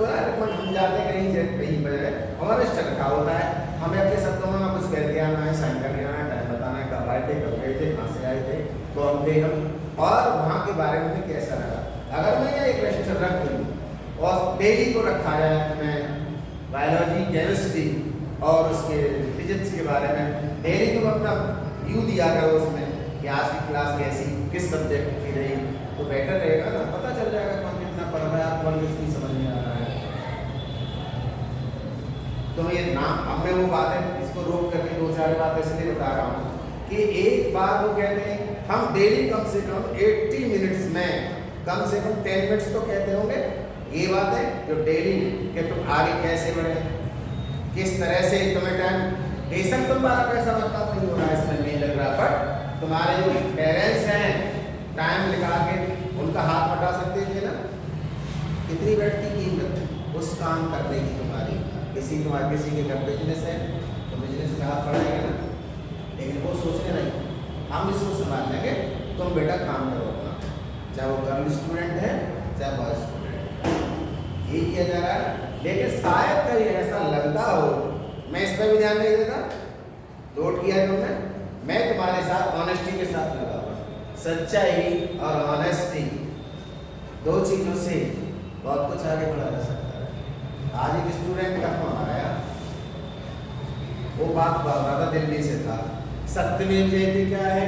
हम जाते कहीं पर हमारा स्टक रखा होता है, हमें अपने शब्दों में कुछ कह के आना है, साइन करके आना है, टाइम बताना है, कब आए थे, कब गए थे, कहाँ से आए थे, कौन थे हम, और वहाँ के बारे में कैसा लगा। अगर मैं यहाँ एक लेक्चर रख दूँ और डेली को रखा जाए तो मैं बायोलॉजी, केमिस्ट्री और उसके फिजिक्स के बारे में डेली को अपना व्यू दिया करो उसमें कि आज की क्लास कैसी, किस सब्जेक्ट की रही, तो बेटर रहेगा ना, पता चल जाएगा कौन कितना पढ़ रहा है, कौन कितनी समझ में आ रहा है। तो ये नाम अब मैं वो बात है, इसको रोक करके 2-4 बात इसलिए बता रहा हूँ कि एक बार वो कहते हैं हम डेली कम से कम 80 मिनट्स में कम से कम 10 मिनट्स तो कहते होंगे। ये बात है जो डेली कि तुम आगे कैसे बढ़े, किस तरह से तुम्हें टाइम, बेशक तुम्हारा पैसा बर्बाद नहीं हो रहा है, इसमें नहीं लग रहा, बट तुम्हारे जो पेरेंट्स हैं टाइम निकाल के उनका हाथ बटा सकते थे ना, कितनी बैठती कीमत उस काम करने की तुम्हारी। किसी के घर बिजनेस है तो बिजनेस में हाथ बढ़ाएंगे ना, लेकिन वो सोचने नहीं, हम इसको संभाल लेंगे, तुम बेटा काम करो अपना, चाहे वो गर्ल स्टूडेंट है चाहे बॉय स्टूडेंट, ये किया जा रहा है। लेकिन शायद कहीं ऐसा लगता हो, मैं इस पर भी ध्यान नहीं देता, नोट किया तुमने, मैं तुम्हारे साथ ऑनेस्टी के साथ लगा हुआ, सच्चाई और ऑनेस्टी 2 चीजों से बहुत कुछ आगे बढ़ा जा सकता है। आज एक स्टूडेंट का फोन आया, वो बात कर रहा था, दिल्ली से था, सत्यमेव जयते क्या है,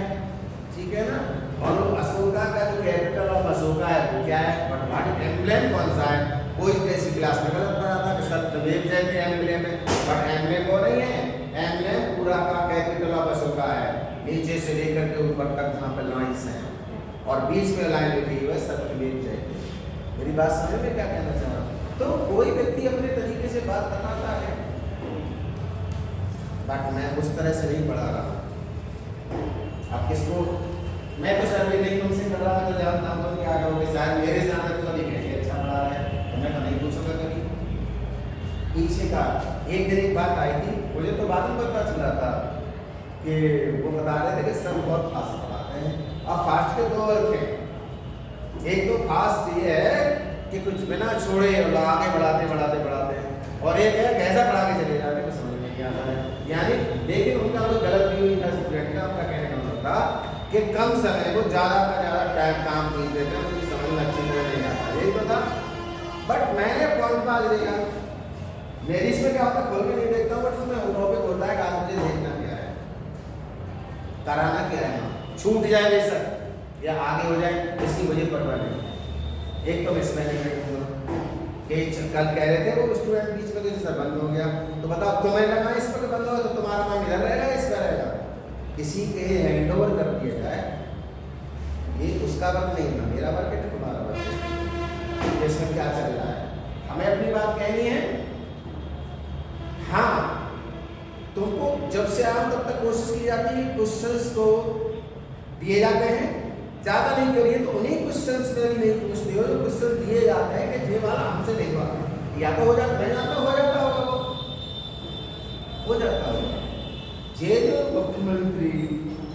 ठीक है ना, और अशोका का जो कैपिटल ऑफ अशोका है वो क्या है, बट व्हाट एम्ब्लेम कौन सा है, कोई कैसी क्लास में गलत पढ़ा था कि सत्यमेव जयते एम्ब्लेम है, बट एम्ब्लेम वो नहीं है, एम्ब्लेम पूरा का कैपिटल ऑफ अशोका है, नीचे से लेकर के ऊपर तक जहाँ पर लाइन्स हैं और बीच में लाइन लिखी हुई है सत्यमेव जयते। मेरी बात समझ में क्या कहना चाह रहा हूँ? तो कोई व्यक्ति अपने तरीके से बात बनाता है, बट मैं उस तरह से नहीं पढ़ा रहा। अब किसको मैं तो सर्वे नहीं तुमसे कर रहा, तो जानता हूँ तुम क्या करोगे, शायद मेरे सामने तो नहीं कहेंगे अच्छा पढ़ा रहा है, तो मैं तो नहीं पूछूंगा कभी। पीछे का एक दिन एक बात आई थी, मुझे तो बाद में पता चला था कि वो बता रहे थे कि सर बहुत फास्ट पढ़ाते हैं। और फास्ट के दो अर्थ हैं, एक तो फास्ट ये है कि कुछ बिना छोड़े और आगे बढ़ाते बढ़ाते बढ़ाते हैं, और एक है कैसा पढ़ा के चले जाते हैं समझ में नहीं आता है। यानी लेकिन उनका कोई गलत भी नहीं था स्टूडेंट का, उनका कहने का मतलब था कि कम समय को ज़्यादा का ज़्यादा टाइम काम नहीं देते हैं, उनकी समझ में अच्छी तरह नहीं आता, यही तो था। बट मैंने पॉइंट बाज देखा, मेरी इसमें क्या होता है खोल के नहीं देखता हूँ, बट उसमें टॉपिक होता है कि आज मुझे देखना क्या है, कराना क्या है, छूट जाए बेशक या आगे हो जाए इसकी मुझे परवाह नहीं। एक तो मिसमैनेजमेंट हुआ कि कल कह रहे थे वो स्टूडेंट बीच में तो सर बंद हो गया, तो बताओ तुम्हें लगा इस पर बंद होगा तो तुम्हारा माइंड इधर रहेगा इस पर रहेगा, किसी के हैंड ओवर कर दिया जाए, ये उसका वर्क नहीं है, मेरा वर्क है तुम्हारा वर्क है, इसमें क्या चल रहा है, हमें अपनी बात कहनी है। हाँ, तुमको जब से आओ तब तक कोशिश की जाती है, क्वेश्चंस को दिए जाते हैं, ज़्यादा नहीं करिए तो उन्हीं क्वेश्चंस में भी नहीं पूछते हो, जो क्वेश्चन दिए जाते हैं कि ये वाला हमसे नहीं हुआ, या तो हो जाता, मैं जानता हो जाता होगा, वो हो जाता होगा। ये जो मुख्यमंत्री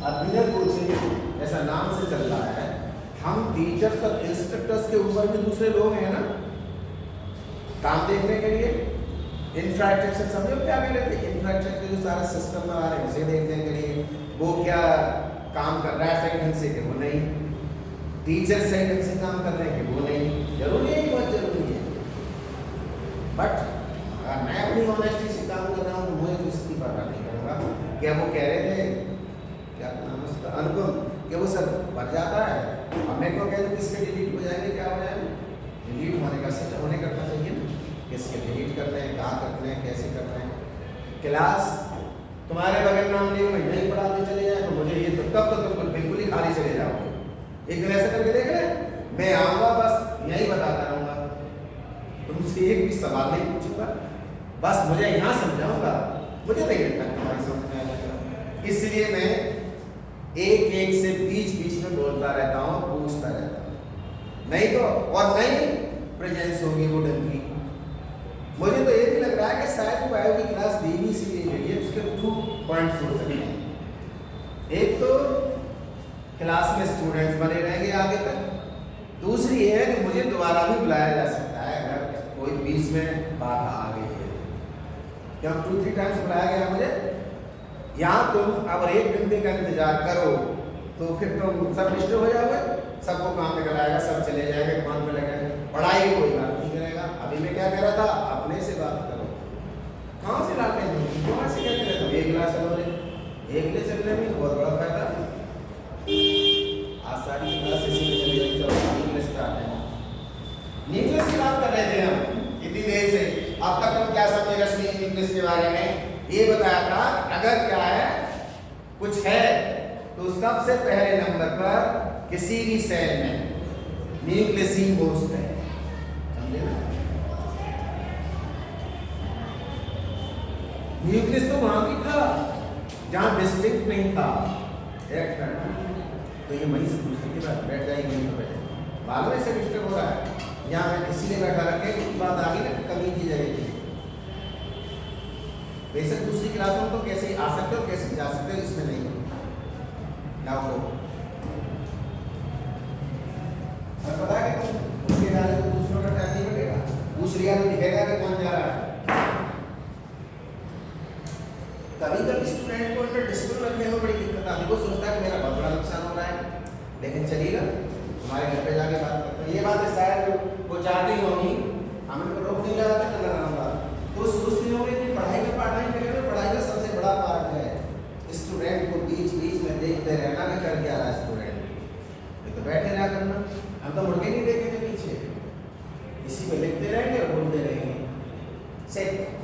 अभिनव कोचिंग ऐसा नाम से चल रहा है, हम टीचर्स और इंस्ट्रक्टर्स के ऊपर भी दूसरे लोग हैं ना काम देखने के लिए। इंफ्रास्ट्रक्चर समझो क्या कह रहे थे, इंफ्रास्ट्रक्चर जो सारे सिस्टम में आ रहे हैं उसे देखने के लिए, वो क्या काम कर रहा है सही ढंग से कि वो नहीं, टीचर सही ढंग से काम कर रहे हैं कि वो नहीं, जरूरी है, बहुत जरूरी है। बट मैं अपनी ऑनेस्टी से काम कर रहा हूँ तो मुझे तो इसकी परवाह नहीं करूँगा। क्या वो कह रहे थे, क्या नाम उसका, अनुपम, कि वो सब बढ़ जाता है, अब मैं क्यों कह दूँ किसके डिलीट हो जाएंगे, क्या हो जाएंगे, डिलीट होने का सच होने करना चाहिए ना, किसके डिलीट करने हैं, कहाँ करने हैं, कैसे करने हैं। क्लास तुम्हारे बगैर नाम लिए मैं नहीं पढ़ाते चले जाए तो मुझे ये तो तब तो तुम बिल्कुल ही खाली चले जाओगे। एक दिन ऐसा करके देख रहे, मैं आऊँगा बस यही बताता रहूँगा, तुमसे एक भी सवाल नहीं पूछूंगा, बस मुझे यहाँ समझाऊंगा, मुझे नहीं लगता तुम्हारी समझ में आएगा। इसलिए मैं एक एक से बीच बीच में बोलता रहता हूँ, पूछता रहता हूँ, नहीं तो और नहीं प्रेजेंस होगी वो ढंग की। मुझे तो ये भी लग रहा है कि शायद बायो की क्लास देनी इसलिए गई है, उसके 2 पॉइंट्स हो सकते हैं। एक तो क्लास में स्टूडेंट्स बने रहेंगे आगे तक, दूसरी है कि मुझे दोबारा भी बुलाया जा सकता है अगर कोई बीच में बात आ गई है, क्या 2-3 टाइम्स बुलाया गया मुझे, यहाँ तुम अब 1 घंटे का इंतजार करो तो फिर तुम सब डिस्टर्ब हो जाओगे, सबको काम पे कराएगा, सब चले जाएंगे, काम पे लगे, पढ़ाई की कोई बात नहीं करेगा। अभी मैं क्या कह रहा था, अपने से बात करो, कहाँ से लाते हैं, कहाँ से क्या कह रहे थे, एक गिलास चलो, एक ले चलने में बहुत बड़ा फायदा। आज सारी क्लास इसी में चली गई, चलो इंग्लिश स्टार्ट है, इंग्लिश की बात कर रहे थे हम इतनी देर से, अब तक हम क्या समझे रश्मि इंग्लिश के बारे में, ये बताया था अगर क्या है कुछ है तो सबसे पहले नंबर पर किसी भी सेल में न्यूक्लियस पोस्ट है, समझे ना। न्यूक्लियस तो वहां भी था जहां डिस्ट्रिक्ट नहीं था, एक मिनट तो ये वहीं से पूछने के बाद बैठ जाएंगे, यहीं पर बैठे मालूम है से डिस्टर्ब हो रहा है, यहाँ मैं इसीलिए बैठा रखे कि बात आ गई ना कमी की जगह की। बेशक दूसरी क्लासों में तो कैसे आ सकते हो कैसे जा सकते हो इसमें नहीं ना हो, पता है कि तुम उसके जाने तो दूसरों का टाइम नहीं लगेगा, पूछ लिया तो दिखेगा कि कौन जा रहा है। कभी कभी स्टूडेंट को अंडर डिसिप्लिन रखने में बड़ी दिक्कत आती है, वो सोचता है कि मेरा बहुत बड़ा नुकसान हो रहा है, लेकिन चलिएगा तुम्हारे घर पे जाके बात करते हैं। ये बात है शायद वो चाहती होगी, हमें तो रोक नहीं लगाते तो लगाऊंगा, तो सोचती होंगे कि पढ़ाई में पार्ट टाइम करेंगे, पढ़ाई का सबसे बड़ा पार्ट है स्टूडेंट को बीच बीच में देखते रहना कि कर क्या रहा है स्टूडेंट, ये तो बैठे रहा करना, हम तो मुड़ के नहीं देखेंगे पीछे, इसी में लिखते रहेंगे और बोलते रहेंगे। सेट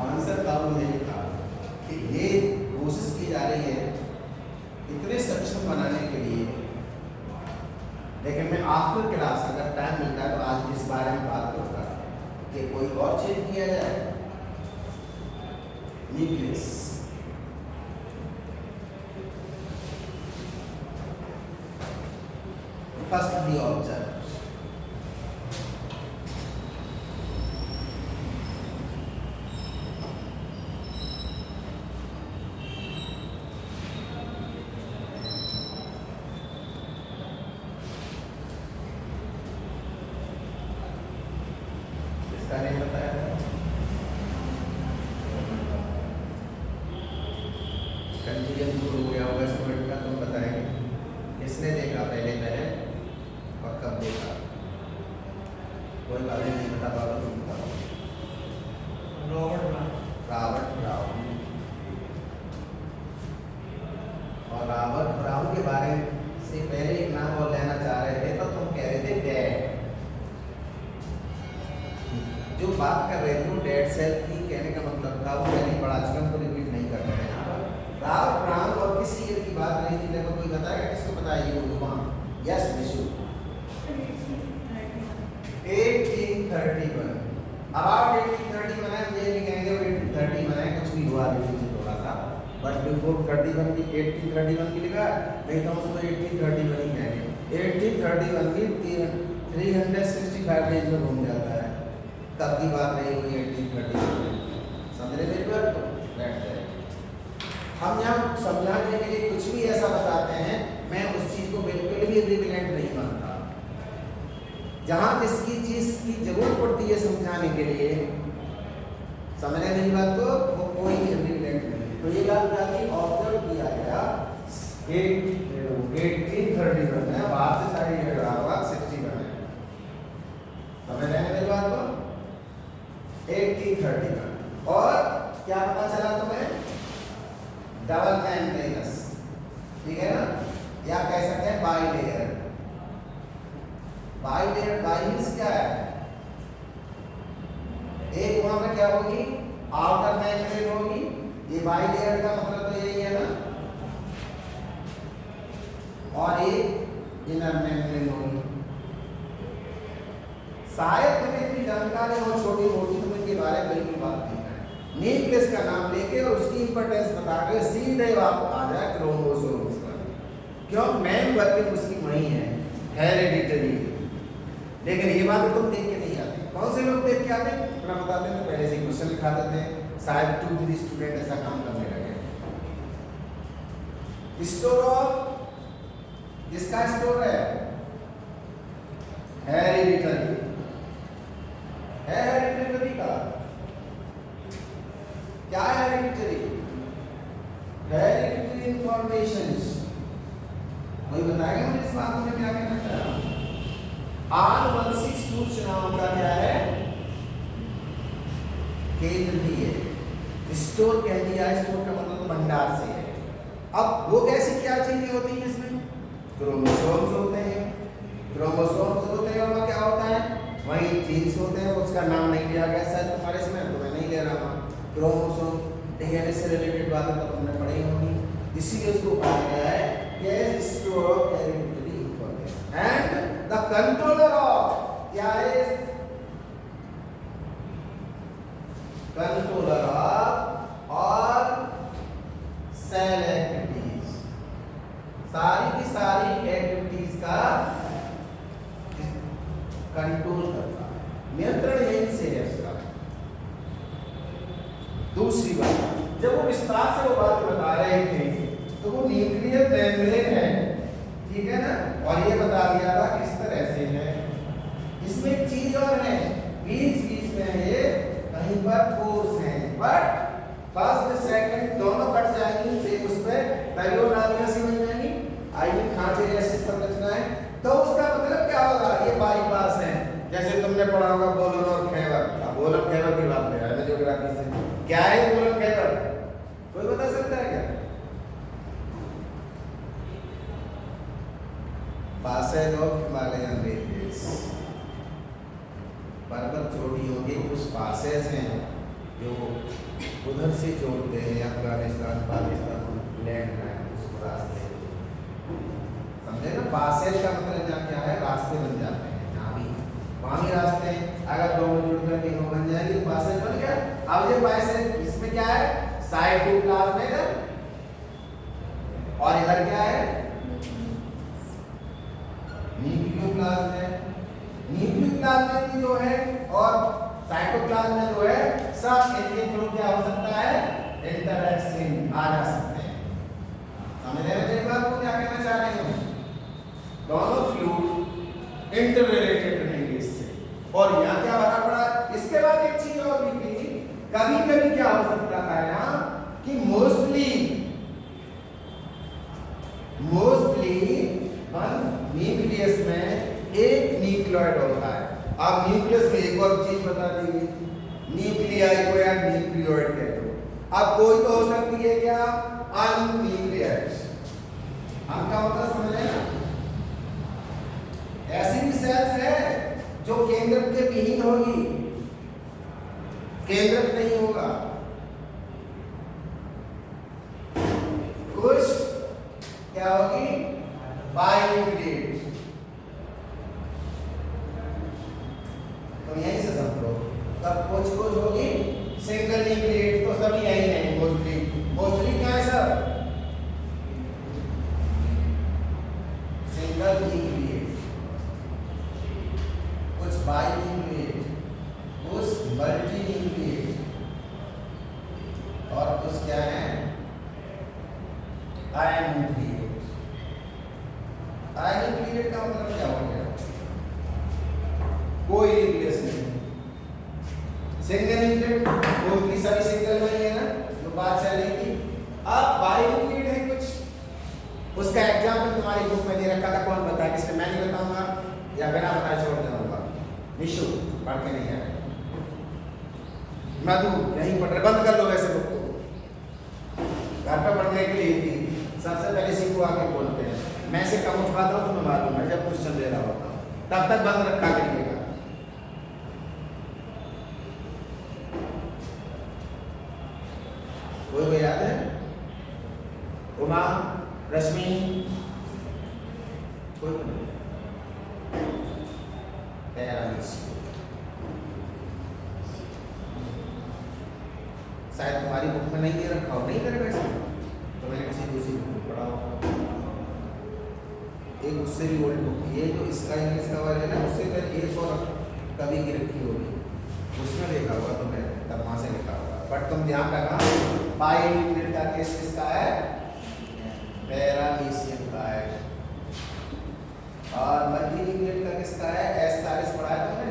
आंसर का मुझे लिखा कि ये कोशिश की जा रही है इतने सक्षम बनाने के लिए लेकिन मैं आफ्टर क्लास अगर टाइम मिलता है तो आज इस बारे में बात करूँगा कि कोई और चेंज किया जाए। न्यूक्लियस फर्स्ट दी ऑब्जर्व नहीं बताया कंफ्यूजन दूर हो गया होगा स्टूडेंट का, तुम बताएंगे किसने देखा पहले पहले और कब देखा? कोई बात नहीं बता पाओ, तुम बताओ। Robert brown. और रॉबर्ट ब्राउन के बारे से पहले एक नाम और लेना चाह रहे थे तो तुम कह रहे थे डैड। जो बात कर रहे थे वो डेड सेल की, कहने का मतलब था वो मैंने पढ़ा चुका, हमको रिपीट नहीं कर रहे हैं। रॉबर्ट ब्राउन और किसी ईयर की बात नहीं थी, देखो कोई बताएगा किसको बताइए वो वहाँ? यस विशु 1831। अबाउट 1831 है, ये नहीं कहेंगे वो 1830 बनाए, कुछ भी हुआ पीछे थोड़ा सा, बट बिफोर 31 की 1831 की लिखा नहीं तो उसको 1831 ही कहेंगे। 1831 की 365 डेज में घूम जाता है, तब की बात नहीं हुई 1830। समझ रहे मेरी बात को? बैठ जाए। हम यहाँ समझाने के लिए कुछ भी ऐसा बताते हैं, मैं उस चीज़ को बिल्कुल भी रिलेवेंट नहीं मानता। जहाँ जिसकी चीज़ की जरूरत पड़ती है समझाने के लिए, समझ रहे मेरी बात को, वो कोई रिलेवेंट नहीं। तो ये बात जाती ऑब्जर्व किया गया 1831 है, बाहर से सारी 61 है। समझ रहे हैं मेरी बात को? 1831। और क्या पता चला तुम्हें? डबल एंटेनस, ठीक है ना, या कह सकते हैं बाइलेयर। बाइलेयर बाइल्स क्या है? एक वहां पे क्या होगी? आउटर मेम्ब्रेन होगी। ये बाइलेयर का मतलब तो यही है ना, और एक इनर मेम्ब्रेन होगी। शायद तुम्हें इतनी जानकारी हो छोटी मोटी, तुम इनके बारे में बिल्कुल बात नहीं करें। न्यूक्लियस का नाम लेके और उसकी इंपॉर्टेंस बता के सीधे आप आ जाए क्रोमोसोम्स पर। क्यों? मेन वर्किंग उसकी वही है, हेरेडिटरी। लेकिन ये बात तुम देख के नहीं आते। कौन से लोग देख के आते? मैं बताते हैं, पहले से क्वेश्चन लिखा देते हैं, शायद 2-3 स्टूडेंट ऐसा काम करने लगे। स्टोर ऑफ, किसका स्टोर है? हेरेडिटरी है, हेरेडिटरी का क्या है? Hereditary informations. कोई बताएगा मुझे इस बात में क्या कहना चाह रहा हूं? आनुवंशिक सूचनाओं का क्या है? केंद्र भी है। स्टोर कह दिया, स्टोर का मतलब भंडार से है। अब वो कैसी क्या चीजें होती हैं इसमें? क्रोमोसोम्स होते हैं, क्रोमोसोम्स होते हैं, और क्या होता है? वही जीन्स होते हैं, उसका नाम नहीं लिया गया शायद तुम्हारे इसमें, तो मैं नहीं ले रहा हूँ। क्रोमोसोम डीएनए से रिलेटेड बातें तो तुमने पढ़ी होंगी, इसीलिए उसको कहा गया है कि store of hereditary information and the controller of, क्या है? कंट्रोलर ऑफ और सेल एक्टिविटीज, सारी की सारी एक्टिविटीज का कंट्रोल करता है, नियंत्रण यहीं से है उसका। दूसरी बात, जब वो विस्तार से वो बात बता रहे थे तो वो न्यूक्लियर मेम्ब्रेन है, ठीक है ना, और ये बता दिया था किस तरह से है। इसमें एक चीज और है, बीच बीच में ये कहीं पर फोर्स है, बट फर्स्ट सेकंड दोनों कट जाएंगी, सेम उस पे डायगोनल से बन जाएंगी, आइए खांचे जैसे संरचना है। तो उसका मतलब क्या होगा? ये बाईपास है, जैसे तुमने पढ़ा होगा बोलन और खैबर। बोलन खैबर की बात कर रहा है ज्योग्राफी से, क्या है बोलन खैबर? कोई बता सकता है क्या? पासेज ऑफ हिमालयन रेंजेस, पर्वत चोटी होगी, कुछ पासेज हैं जो उधर से जोड़ते हैं अफगानिस्तान पाकिस्तान लैंड लाइन, उस रास्ते। समझे ना? पासेज का मतलब यहाँ क्या है? साइटोप्लाज्म है इधर, और इधर क्या है? न्यूक्लियोप्लाज्म है। न्यूक्लियोप्लाज्म में जो है और साइटोप्लाज्म में जो है, सब इनके थ्रू क्या हो सकता है? इंटरैक्शन आ जा सकते हैं। समझ रहे हैं मेरी बात को? क्या कहना चाह रहे हैं? दोनों फ्लूइड इंटर रिलेटेड रहेंगे इससे। और यहाँ क्या भरा पड़ा? इसके बाद एक चीज और भी थी, कभी कभी क्या हो सकता है यहाँ कि मोस्टली न्यूक्लियस में एक न्यूक्लियोइड होता है। अब न्यूक्लियस में एक और चीज बता दी गई, न्यूक्लियाई को या न्यूक्लियोइड कहते हो। अब कोई तो हो सकती है क्या? अनन्यूक्लियस। हम क्या होता है समझ लेना, ऐसी भी सेल्स है जो केंद्रक के विहीन होगी, केंद्रक नहीं होगा। कुछ क्या होगी? बाइन्यूक्लिएट। तो यहीं से समझो, तब कुछ होगी सिंगल न्यूक्लिएट। तो सभी यही है मोस्टली क्या है सर? सिंगल न्यूक्लिएट, कुछ बाइन्यूक्लिएट, कुछ मल्टी न्यूक्लिएट, और कुछ क्या है? आयन्यूक्लिएट। आयन्यूक्लिएट का मतलब क्या हो गया? कोई न्यूक्लियस नहीं, सिंगल न्यूक्लिएट। मोस्टली सभी सिंगल में ही है ना, जो बात चल रही थी। अब बाइन्यूक्लिएट है कुछ, उसका एग्जाम्पल तुम्हारी बुक में दे रखा था, कौन बताया? किसने? मैं नहीं बताऊंगा या बिना बताए छोड़ जाऊंगा? निशु पढ़ के नहीं आए, मधु यहीं पढ़ रहे। बंद कर लो वैसे बुक को, घर पे पढ़ने के लिए थी। सबसे पहले सीखो आके बोलते हैं, मैं से कम उठवाता हूँ तुम्हें मालूम है, जब क्वेश्चन दे रहा होता हूँ तब तक बंद रखा करिएगा। कोई याद है? उमा, रश्मि, कोई शायद तुम्हारी बुक में नहीं दे रखा हो, नहीं दे रखा वैसे तो मैंने किसी दूसरी बुक में पढ़ा होगा। एक उससे भी ओल्ड बुक, ये जो इसका इंग्लिश का वाला है ना, उससे फिर एक और कवि की रखी होगी, उसमें देखा होगा तो मैं तरमा से लिखा होगा। बट तुम ध्यान रखना, बाइन्यूक्लिएट का केस किसका है? पैरामीशियम का है। और मल्टीन्यूक्लिएट का किसका है? एस्टारिस पढ़ा है तुमने?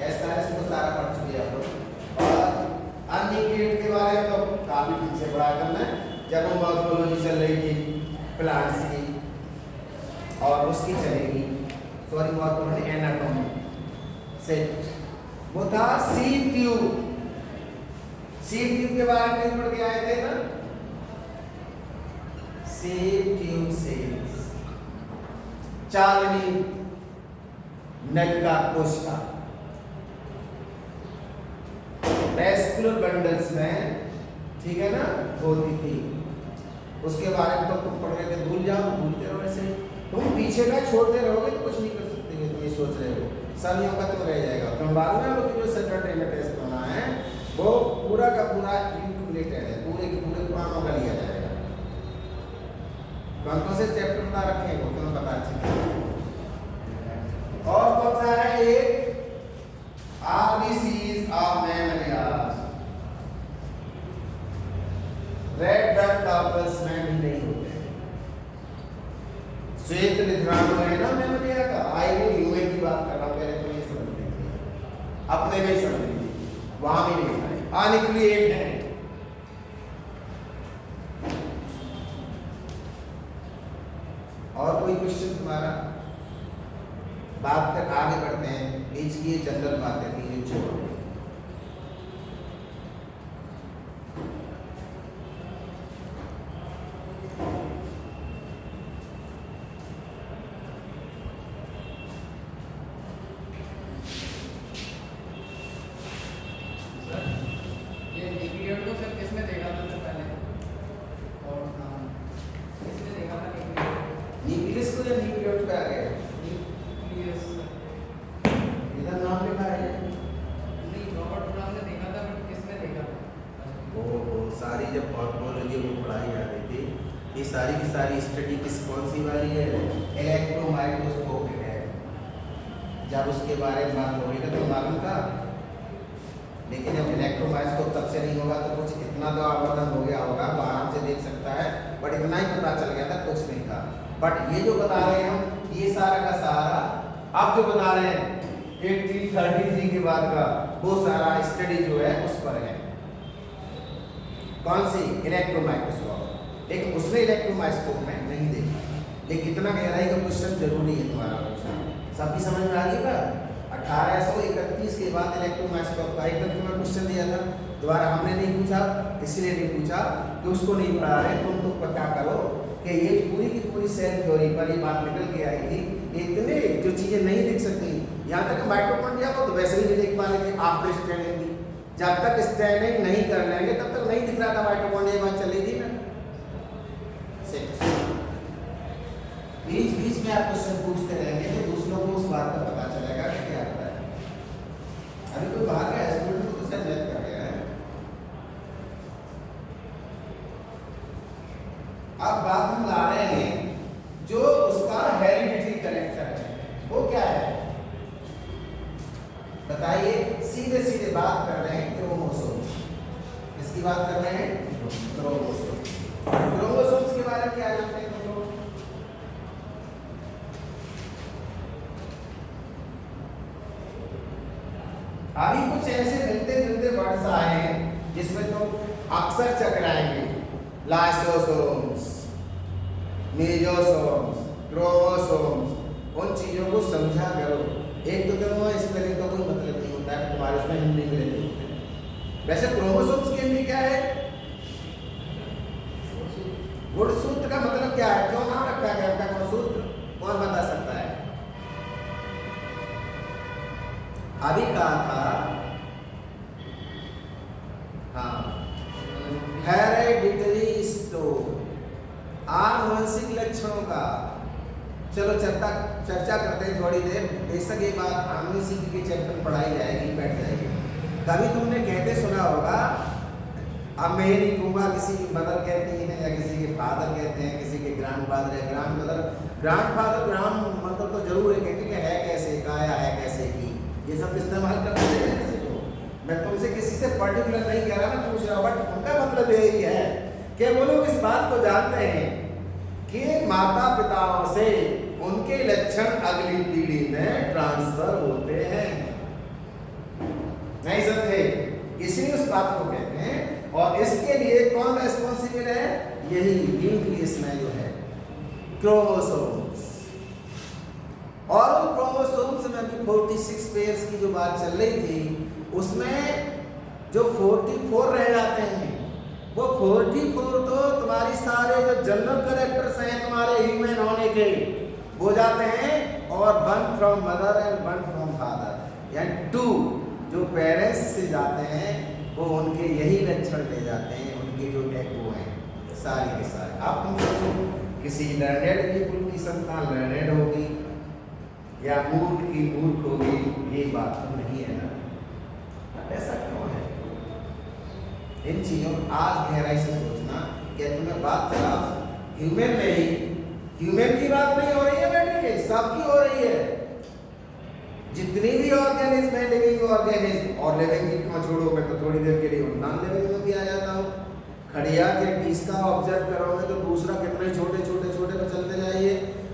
एस्टारिस को सारा पढ़ चुके आप लोग। और अनन्यूक्लिएट के बारे में तो काफी पीछे पढ़ा करना है, जब हम मॉर्फोलॉजी चल रही थी प्लांट्स की, और उसकी चलेगी सॉरी मॉर्फोलॉजी एनाटॉमी सेट, वो था सीड ट्यूब। सीड ट्यूब के बारे में नहीं पढ़ के आए थे ना? सीड ट्यूब सेल्स, चालनी नलिका कोशिका, वेस्कुलर बंडल्स में, ठीक है ना, होती थी। उसके बारे में तो तुम पढ़ रहे थे, भूल जाओ, भूलते रहो। ऐसे तुम पीछे का छोड़ते रहोगे तो कुछ नहीं कर सकते। तुम ये सोच रहे हो सब यहाँ का तो रह जाएगा। तुम बाद में लोग जो सेंट्रल में टेस्ट होना है वो पूरा का पूरा इंक्लूडेड है, पूरे के पूरे पुरानों का लिया जाएगा। कौन से चैप्टर बता रखे हैं वो तुम्हें पता अच्छे। और कौन सा है? एक RBCs of mammalias. Red blood corpus में भी नहीं होते। श्वेत निद्राणु है ना मैमलिया का। आई वो ह्यूमन की बात कर रहा हूं, पहले तो ये समझ लीजिए, अपने में ही समझ लीजिए, वहां भी नहीं है। अनन्यूक्लिएट है। और कोई क्वेश्चन तुम्हारा? बात कर आगे बढ़ते हैं। बीच की जनरल बातें थी जो छोड़ न्यूक्लियस को या न्यूक्लियोइड पे आ गए? इधर नाम लिखा सारी की सारी स्टडी कौन सी वाली है? इलेक्ट्रोमाइक्रोस्कोप है। जब उसके बारे में बात होगी तो मालूम था, लेकिन जब इलेक्ट्रोमाइक्रोस्कोप तब से नहीं होगा तो कुछ इतना तो आवर्धन हो गया होगा, वो आराम से देख सकता है, बट इतना ही पता चल गया था, कुछ नहीं था। बट ये जो बता रहे हैं हम, ये सारा का सारा आप जो बता रहे हैं 1833 के बाद का, वो सारा स्टडी जो है उस पर है। कौन सी? इलेक्ट्रोमाइक्रोस्कोप। लेकिन उसने इलेक्ट्रोमाइक्रोस्कोप में नहीं देखा, लेकिन इतना गहराई का क्वेश्चन जरूरी है तुम्हारा क्वेश्चन। सबकी समझ में आ गई बात? 1831 के बाद इलेक्ट्रोमाइक्रोस्कोप का एक तुम्हें क्वेश्चन दिया था, दोबारा हमने नहीं पूछा, इसलिए नहीं पूछा कि उसको नहीं पढ़ा रहे, तुम तो पता करो कि ये पूरी की पूरी सेल थ्योरी पर ये बात निकल के आई थी। इतने जो चीजें नहीं दिख सकती, यहाँ तक माइटोकॉन्ड्रिया को तो वैसे ही नहीं देख पा रहे थे आफ्टर स्टैंडिंग। जब तक स्टैंडिंग नहीं कर लेंगे तब तक नहीं दिख रहा था माइटोकॉन्ड्रिया, बात चली थी ना। बीच बीच में आप क्वेश्चन पूछते रहेंगे तो दूसरों को उस बात का पता चलेगा कि क्या हो रहा है। अभी कोई बाहर का स्टूडेंट को तो सब याद कर गया है। अब बात हम ला रहे हैं जो उसका हेरिडिटरी करेक्टर है, वो क्या है बताइए? सीधे सीधे बात कर रहे हैं क्रोमोसोम। किसकी बात कर रहे हैं? क्रोमोसोम। क्रोमोसोम्स के बारे में क्या जानते हैं तुम लोग? अभी कुछ ऐसे मिलते जुलते वर्ड्स आए हैं जिसमें तुम अक्सर चकराएंगे। लाइसोसोम्स, मेजोसोम्स, क्रोमोसोम्स, उन चीजों को समझा करो। एक तो दोनों स्पेलिंग का कोई मतलब नहीं होता है, तुम्हारे उसमें हिंदी में लेते होते हैं। वैसे क्रोमोसोम्स की हिंदी क्या है? गुणसूत्र का मतलब क्या है? क्यों नाम रखा गया उनका गुणसूत्र? कौन बता सकता है? अभी कहा था हाँ, हेरिडिटरी स्टोर, आनुवंशिक लक्षणों का। चलो चर्चा करते हैं थोड़ी देर। बेशक ये बात आनुवंशिक के चैप्टर पढ़ाई जाएगी, बैठ जाएगी। कभी तुमने कहते सुना होगा, अब मैं नहीं कहूँगा किसी की मदर कहती हैं या किसी के फादर कहते हैं, किसी के ग्रैंडफादर या ग्रैंडफादर ग्राम मतलब तो जरूर है, कहते कि है कैसे का या है कैसे की, ये सब इस्तेमाल करते हैं किसी को। मैं तुमसे किसी से पर्टिकुलर नहीं कह रहा, मैं पूछ रहा हूँ, बट उनका मतलब यही है कि वो लोग इस बात को जानते हैं कि माता पिताओं से उनके लक्षण अगली पीढ़ी में ट्रांसफर होते हैं। नहीं समझे? इसलिए उस बात को कहते हैं। और इसके लिए कौन रेस्पॉन्सिबल है? यही न्यूक्लियस में जो है क्रोमोसोम्स। और उन क्रोमोसोम्स में भी 46 पेयर्स की जो बात चल रही थी, उसमें जो 44 रह जाते हैं, वो 44 तो तुम्हारी सारे जो जनरल कैरेक्टर्स हैं तुम्हारे ह्यूमन होने के, वो जाते हैं। और 1 from mother and 1 from father, यानी 2 जो पेरेंट्स से जाते हैं वो उनके यही लक्षण ले जाते हैं, उनके जो वो हैं सारे के सारे। अब तुम सोचो, किसी लर्नेड पीपुल की संतान लर्नेड होगी या मूर्ख की मूर्ख होगी, ये बात तो नहीं है ना। ऐसा क्यों है? इन चीजों आज गहराई से सोचना कि तुम्हें बात चला ह्यूमन में ही, ह्यूमन की बात नहीं हो रही है बेटे, सबकी हो रही है। जितनी भी ऑर्गेनिज्म है, लिविंग ऑर्गेनिज्म, और लिविंग की क्यों छोड़ो, मैं तो थोड़ी देर के लिए नॉन लिविंग में भी आ जाता हूँ। खड़िया के 20 का ऑब्जर्व करोगे तो दूसरा कितने छोटे छोटे छोटे पे चलते जाइए,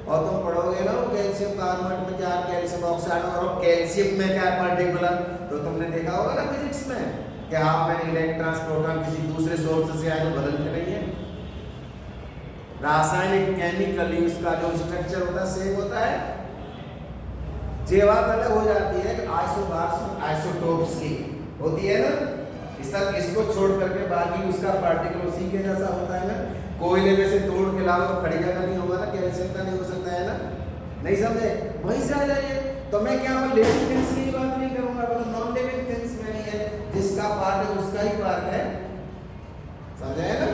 और तुम पढ़ोगे ना कैल्शियम कार्बोनेट में क्या, कैल्शियम ऑक्साइड, और कैल्शियम में क्या पर्टिकुलर, तो तुमने देखा होगा ना फिजिक्स में कि आप में इलेक्ट्रॉन्स प्रोटॉन किसी दूसरे सोर्स से आए तो बदलते नहीं है। रासायनिक केमिकली उसका जो स्ट्रक्चर होता है सेम होता है। जे बात अलग हो जाती है आइसोटोप्स की होती है ना, सब इसको छोड़ करके बाकी उसका पार्टिकल उसी के जैसा होता है ना। कोयले में से तोड़ के लाओ तो खड़िया का नहीं होगा ना, कैल्शियम का नहीं हो सकता है ना। नहीं समझे? वहीं से आ जाइए। तो मैं क्या लिविंग थिंग्स की बात नहीं करूंगा, मतलब नॉन लिविंग थिंग्स में नहीं है, जिसका पार्ट है उसका ही पार्ट है, समझे ना।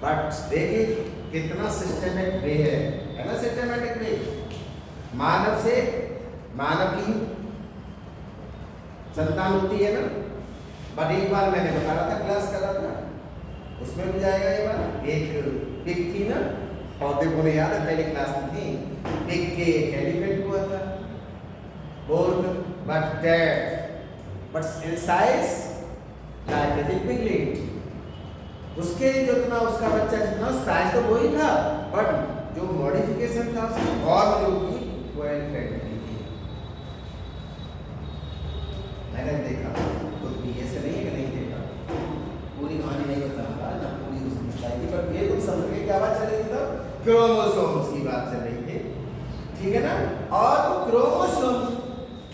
बट देखिए कितना सिस्टमेटिक वे है ना, सिस्टमेटिक वे। मानव से मानव की संतान होती है ना। बट एक बार मैंने बता रहा था, क्लास कर रहा था, उसमें भी जाएगा ये बात। एक पिग थी ना, ना, पौधे बोले याद है पहले क्लास में थी, पिग के एक एलिफेंट हुआ था, board but dead but in size like a piglet, उसके जितना उसका बच्चा जितना साइज तो वही था, बट जो मॉडिफिकेशन था उसकी और जो थी वो एलिफेंट की थी। मैंने देखा खुद भी, ऐसे नहीं है कि नहीं देखा, पूरी कहानी नहीं बताऊंगा ना, पूरी उसमें बताएगी, पर ये तुम समझ गए क्या बात चल रही थी, तो क्रोमोसोम्स की बात चल रही थी, ठीक है ना। और तो क्रोमोसोम्स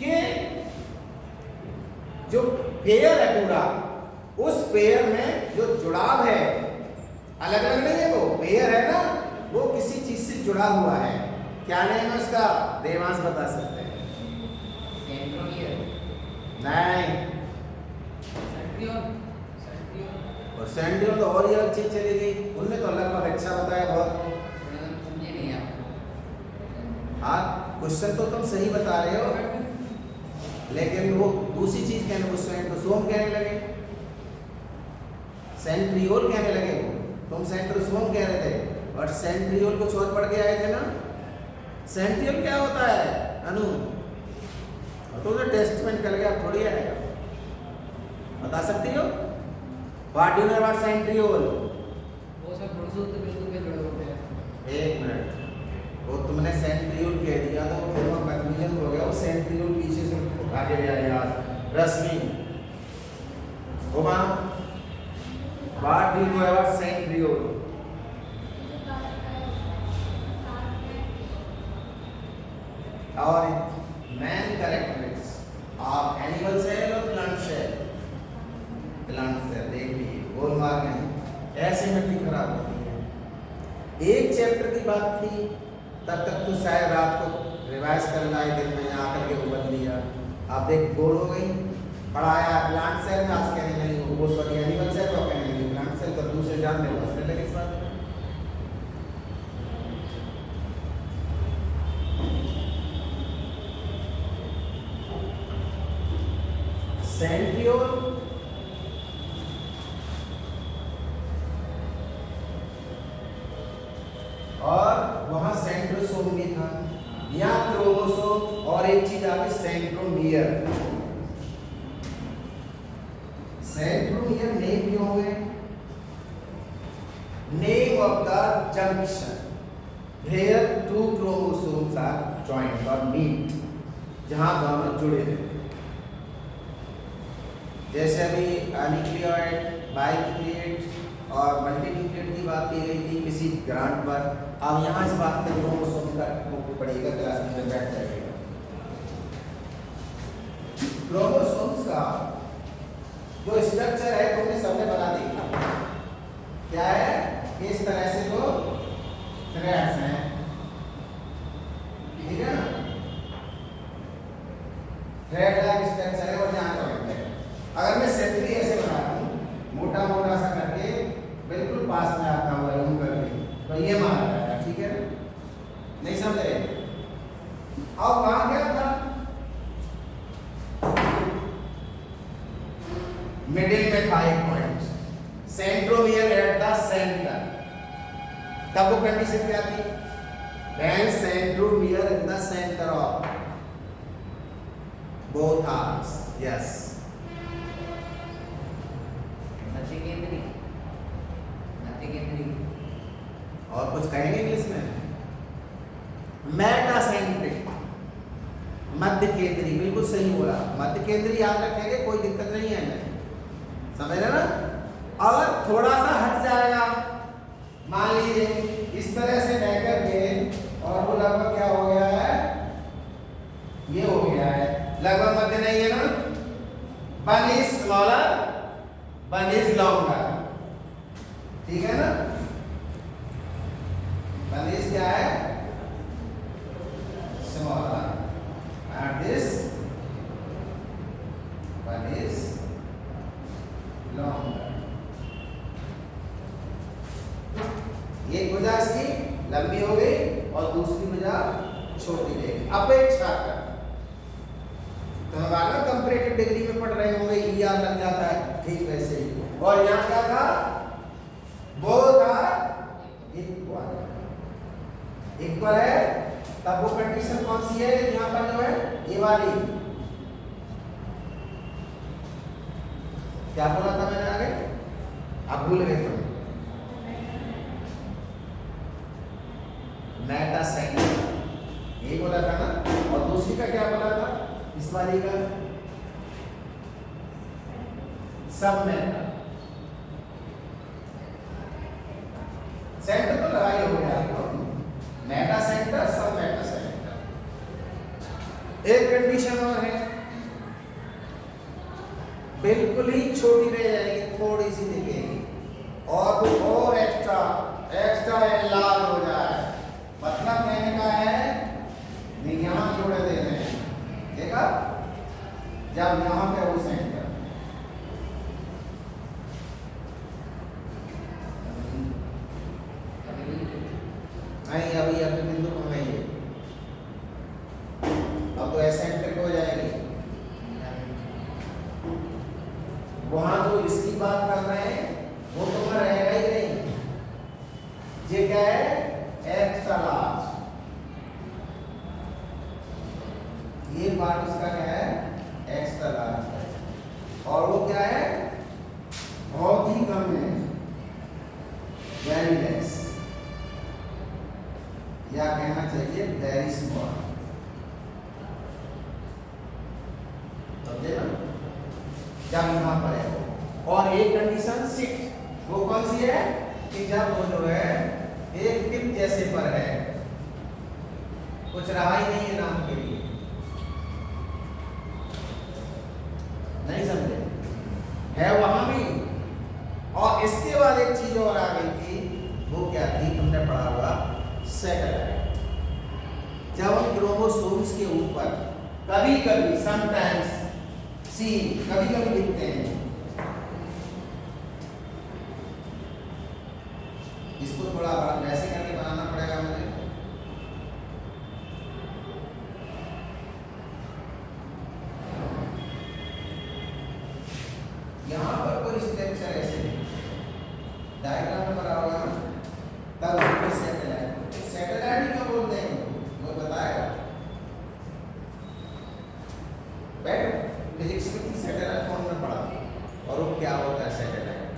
के जो पेयर है पूरा, उस पेयर में जो जुड़ाव है, अलग अलग नहीं है, वो पेयर है ना, वो किसी चीज से जुड़ा हुआ है। क्या नाम है उसका, देवांश बता सकते हैं? सेंट्रोमियर, नहीं, सेंट्रियोल, और सेंट्रियोल तो और ही अलग चीज चली गई, उनने तो लगभग अच्छा बताया बहुत। समझे नहीं आप? हाँ, क्वेश्चन तो तुम सही बता रहे हो, लेकिन वो दूसरी चीज कहने, वो सेंट्रोसोम कहने लगे, सेंट्रियोल कहने लगे, वो तुम सेंट्रोसोम कह रहे थे, और सेंट्रियोल कुछ और पढ़ के आए थे ना। सेंट्रियोल क्या होता है अनु? तो टेस्ट में निकल गया, थोड़ी आएगा, बता सकती हो? What do you know about centriole? वो सब गुणसूत्र बिल्कुल में जुड़े होते हैं। एक मिनट, वो तुमने सेंट्रियोल कह दिया तो फिर वो कंफ्यूजन हो गया, वो सेंट्रियोल पीछे से आगे गया यार। Rashmi, what do you know about centriole? और main characteristics of animal cell और प्लांट सेल। प्लांट सेल देख लीजिए, गोल मार नहीं, ऐसे मिट्टी खराब होती है। एक चैप्टर की बात थी, तब तक तो शायद रात को रिवाइज कर लाए, दिन में आकर के वो बदल लिया, आप देख गोल हो गई। पढ़ाया प्लांट सेल में, आज कहने लगी वो सॉरी एनिमल सेल, और कहने लगी प्लांट सेल, तो दूसरे जानते हो हंसने लगे इस बात में। सेंट्रियोल और वहां सेंट्रोसोम भी था, यहाँ क्रोमोसोम, और एक चीज आ गई सेंट्रोमियर। सेंट्रोमियर नेम क्यों हुए? Name of the junction where two chromosomes are joint और मीट, जहां दोनों जुड़े रहते हैं। जैसे अभी न्यूक्लियोइड, बाइन्यूक्लियोइड और मल्टीन्यूक्लियोइड की बात की गई थी किसी ग्रांट पर, अब यहाँ इस बात पे क्रोमोसोम का पड़ेगा, क्लास में बैठ जाएगा। क्रोमोसोम्स का जो स्ट्रक्चर है तुमने सबने बना देखा, क्या है? इस तरह से दो थ्रेड्स हैं, ठीक है ना, थ्रेड लाइक स्ट्रक्चर है, और यहाँ जॉइंट है। अगर मैं सेंट्री ऐसे बनाता हूँ, मोटा मोटा सा करके बिल्कुल पास में आता हुआ यूं करके, तो ये माना जाएगा, ठीक है? नहीं समझ रहे? अब वहां क्या था? मिडिल में था एक point, centromere at the centre, तब वो कंडीशन क्या थी? when centromere in the center of both arms, yes. और कुछ कहेंगे इंग्लिश में? मेटासेंट्रिक, मध्य केंद्री, बिल्कुल सही बोला, मध्य केंद्री याद रखेंगे, कोई दिक्कत नहीं है, समझ रहे ना? और थोड़ा सा हट जाएगा, मान लीजिए इस तरह से लेकर के, और वो लगभग क्या हो गया है? ये हो गया है, लगभग मध्य नहीं है ना? One is smaller, one is longer, ठीक है ना? वन इज क्या है? Smaller, and this one is longer. एक भुजा इसकी लंबी हो गई और दूसरी भुजा छोटी रहेगी। अपेक्षा कर, तो हमारा कंपैरेटिव डिग्री में पढ़ रहे होंगे, ई आर लग जाता है, ठीक वैसे ही। और यहाँ क्या था? Both are equal. वो आ जाएगा। इक्वल है तब वो कंडीशन कौन सी है यहाँ पर जो है ये वाली, क्या बोला था मैंने आगे, अब भूल गए तुम, मेटा सेंटर यही बोला था ना, और दूसरी का क्या बोला था इस वाली का, सब मेटा। सेंटर तो लगाई हो गया आपको, मेटा सेंटर सब मेटा सेंटर। एक कंडीशन और है, बिल्कुल ही छोटी रह जाएगी, थोड़ी सी दिखेगी और एक्स्ट्रा लाल हो जाए, मतलब कहने का है नहीं यहाँ जोड़े दे रहे हैं, देखा जब यहाँ पे वो सेंटर नहीं, अभी बिंदु को नहीं है, अब तो एसेंट्रिक हो जाएगी। वहां जो इसकी बात कर रहे हैं वो तो रहेगा ही नहीं, ये क्या है एक्स्ट्रा लार्ज, ये पार्ट उसका क्या है एक्स्ट्रा लार्ज है, और वो क्या है बहुत ही कम है, वेरी लेस, या कहना चाहिए वेरी स्मॉल, समझे ना, जब यहाँ पर है। और एक कंडीशन 6 वो कौन सी है कि जब वो जो है एक टिप जैसे पर है, कुछ रहा ही नहीं है नाम के लिए, नहीं समझे, है वहां भी। और इसके बाद एक चीज और आ गई थी, वो क्या थी तुमने पढ़ा हुआ, सैटेलाइट। जब हम क्रोमोसोम्स के ऊपर कभी कभी समटाइम्स सी कभी कभी लिखते हैं, इसको थोड़ा वैसे करके बनाना पड़ेगा मुझे, यहाँ पर कोई स्ट्रक्चर ऐसे नहीं, डायग्राम में बना होगा ना, तब सैटेलाइट, सैटेलाइट ही क्यों बोलते हैं वो बताएगा, बैठ फिजिक्स में सैटेलाइट कौन ने पढ़ा और वो क्या होता है सैटेलाइट,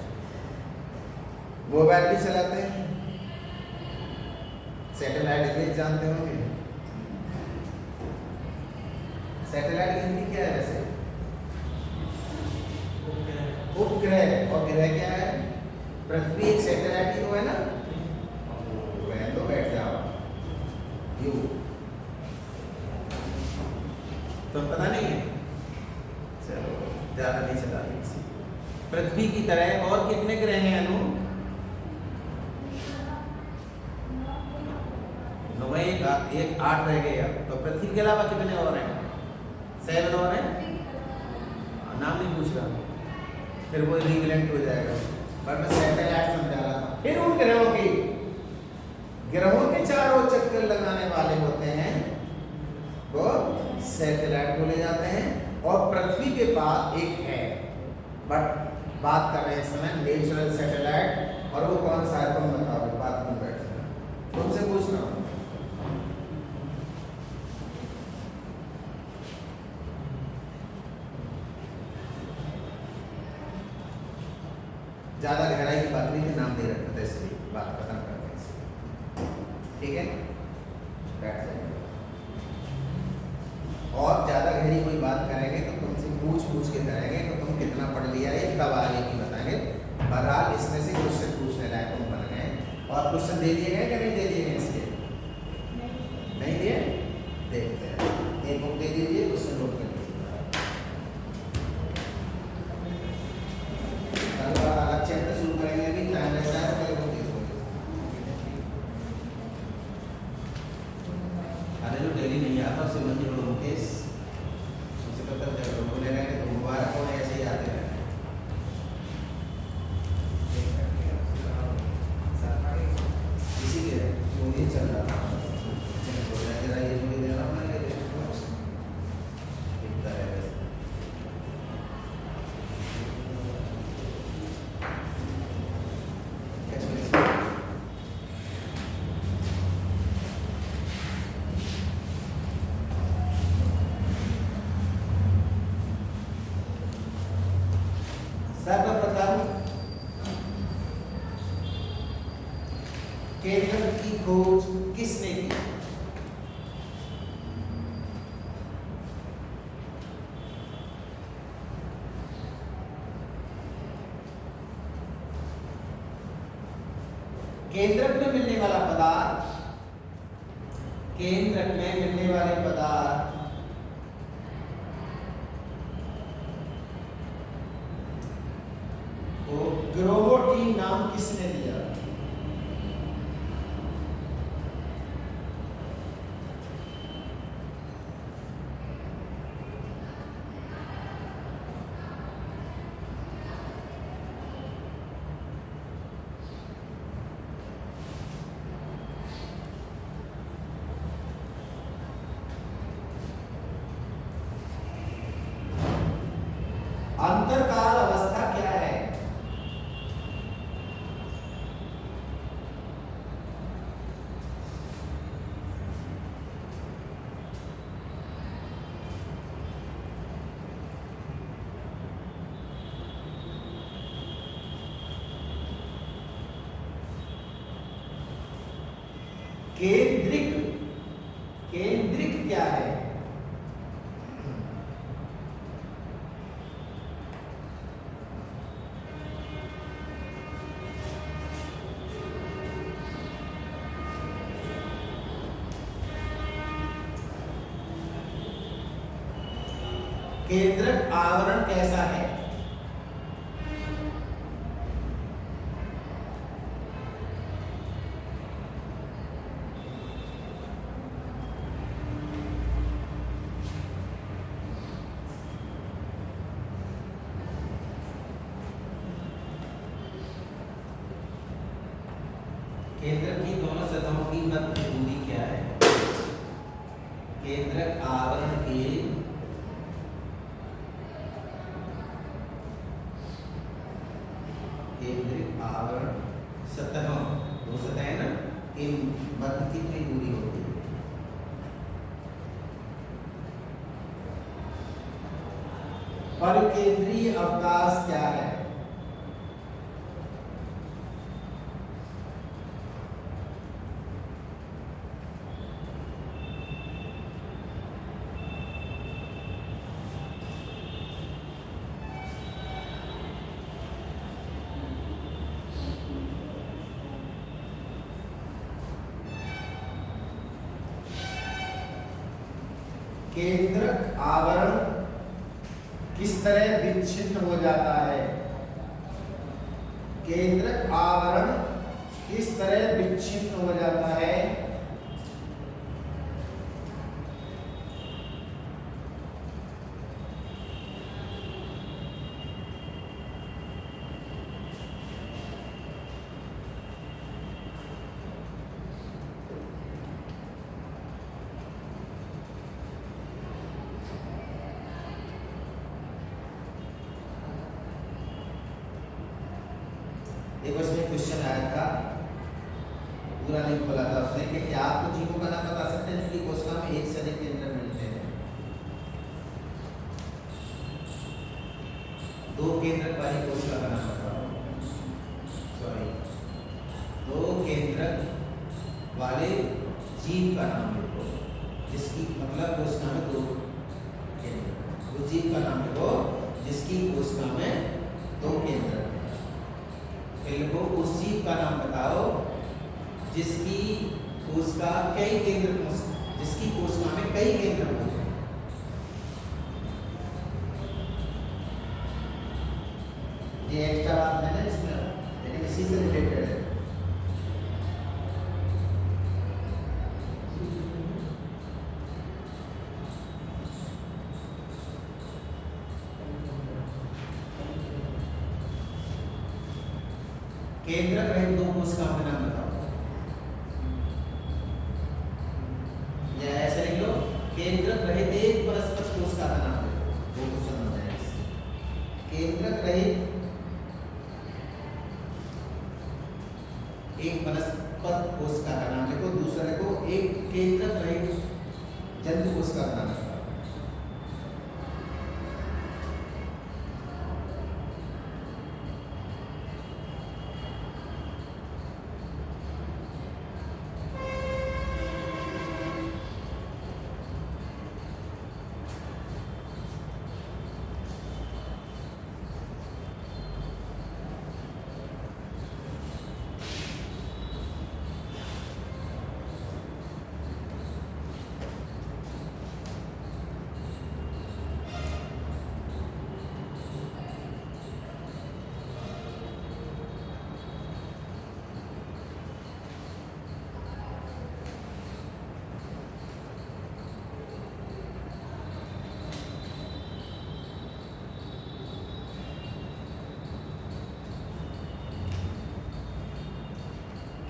मोबाइल भी चलाते हैं, सैटेलाइट इमेज जानते होंगे, सैटेलाइट की हिंदी क्या है वैसे, उपग्रह, और ग्रह क्या है, पृथ्वी एक सैटेलाइट ही तो है ना, तो बैठ जाओ यू, तो पता नहीं है, चलो ज्यादा नहीं चला किसी, पृथ्वी की तरह और कितने ग्रह हैं अनु, एक 8 रह गए, तो पृथ्वी के अलावा कितने और हैं, 7 और हैं, नाम नहीं पूछ रहा, फिर वो रिगलेंट हो जाएगा, पर मैं सैटेलाइट समझा रहा था। फिर उन ग्रहों के चारों चक्कर लगाने वाले होते हैं वो सैटेलाइट बोले जाते हैं, और पृथ्वी के पास एक है, बट बात कर रहे हैं इस समय नेचुरल सैटेलाइट, और वो कौन सा है तुम बताओ, बात में बैठना, तुमसे पूछना, ज्यादा गहराई की बात नहीं, नाम नहीं रखते थे, इसलिए बात खत्म करते हैं, ठीक है, बैठ जाएंगे। और ज्यादा गहरी कोई बात करेंगे तो तुमसे पूछ के करेंगे, तो तुम कितना पढ़ लिया है तब आगे की बताएंगे। बहरहाल इसमें से क्वेश्चन पूछने लायक तुम बन गए, और क्वेश्चन दे दिए गए कि नहीं दे दिए गए, इसके नहीं दिए, देखते हैं, एक बुक दे दीजिए, क्वेश्चन नोट कर लीजिए, अलग चैप्टर शुरू करेंगे, अभी टाइम लग रहा है, तो बुक दे दो, जो डेली नहीं आता उसे मंदिर में मुकेश उसे पता चल बोले रहेंगे तो मुबारक हो, ऐसे ही आते रहे, इसी के खोज किसने की? केंद्रक में मिलने वाला पदार्थ, केंद्रक में मिलने वाले पदार्थ को ग्रोमोटीन नाम किसने दिया? अंतरकाल अवस्था क्या है? केंद्रिक, केंद्रिक क्या है? केंद्रक आवरण कैसा है? केंद्रक की दोनों सतहों की मध्य दूरी क्या है? केंद्रक आवरण की केंद्रिक आवरण सतहों, दो सतह है ना, इन मध्य कितनी दूरी होती है? परिकेंद्रीय अवकाश क्या है? केंद्रक आवरण किस तरह विच्छिन्न हो जाता है? केंद्रक आवरण किस तरह विच्छिन्न हो जाता है? एक बार इसमें क्वेश्चन आया था, पूरा नहीं खोला था उसने, कि क्या आपको जीवों का नाम बता सकते हैं जिनकी कोशिका में एक से अधिक केंद्रक मिलते हैं? दो केंद्रक वाली कोशिका का नाम बताओ। सॉरी, दो केंद्रक वाले जीव का नाम लिखो, जिसकी मतलब कोशिका में दो केंद्रक, वो जीव का नाम लिखो जिसकी कोशिका में दो केंद्रक। को उस जीव का नाम बताओ जिसकी कोशिका कई केंद्र, जिसकी कोशिका में कई केंद्र होते हैं। ये एक्स्ट्रा बात है ना इसमें, लेकिन इसी से रिलेटेड है। केंद्रक रहित दो कोशिकाओं के नाम बताओ, या ऐसे लिख लो, केंद्रक रहित एक परस्पर कोशिका का नाम लिखो, वो क्वेश्चन हो जाएगा। केंद्रक रहित एक वनस्पत कोशिका का नाम लिखो, दूसरा लिखो एक केंद्रक रहित जंतु कोशिका का नाम लिखो।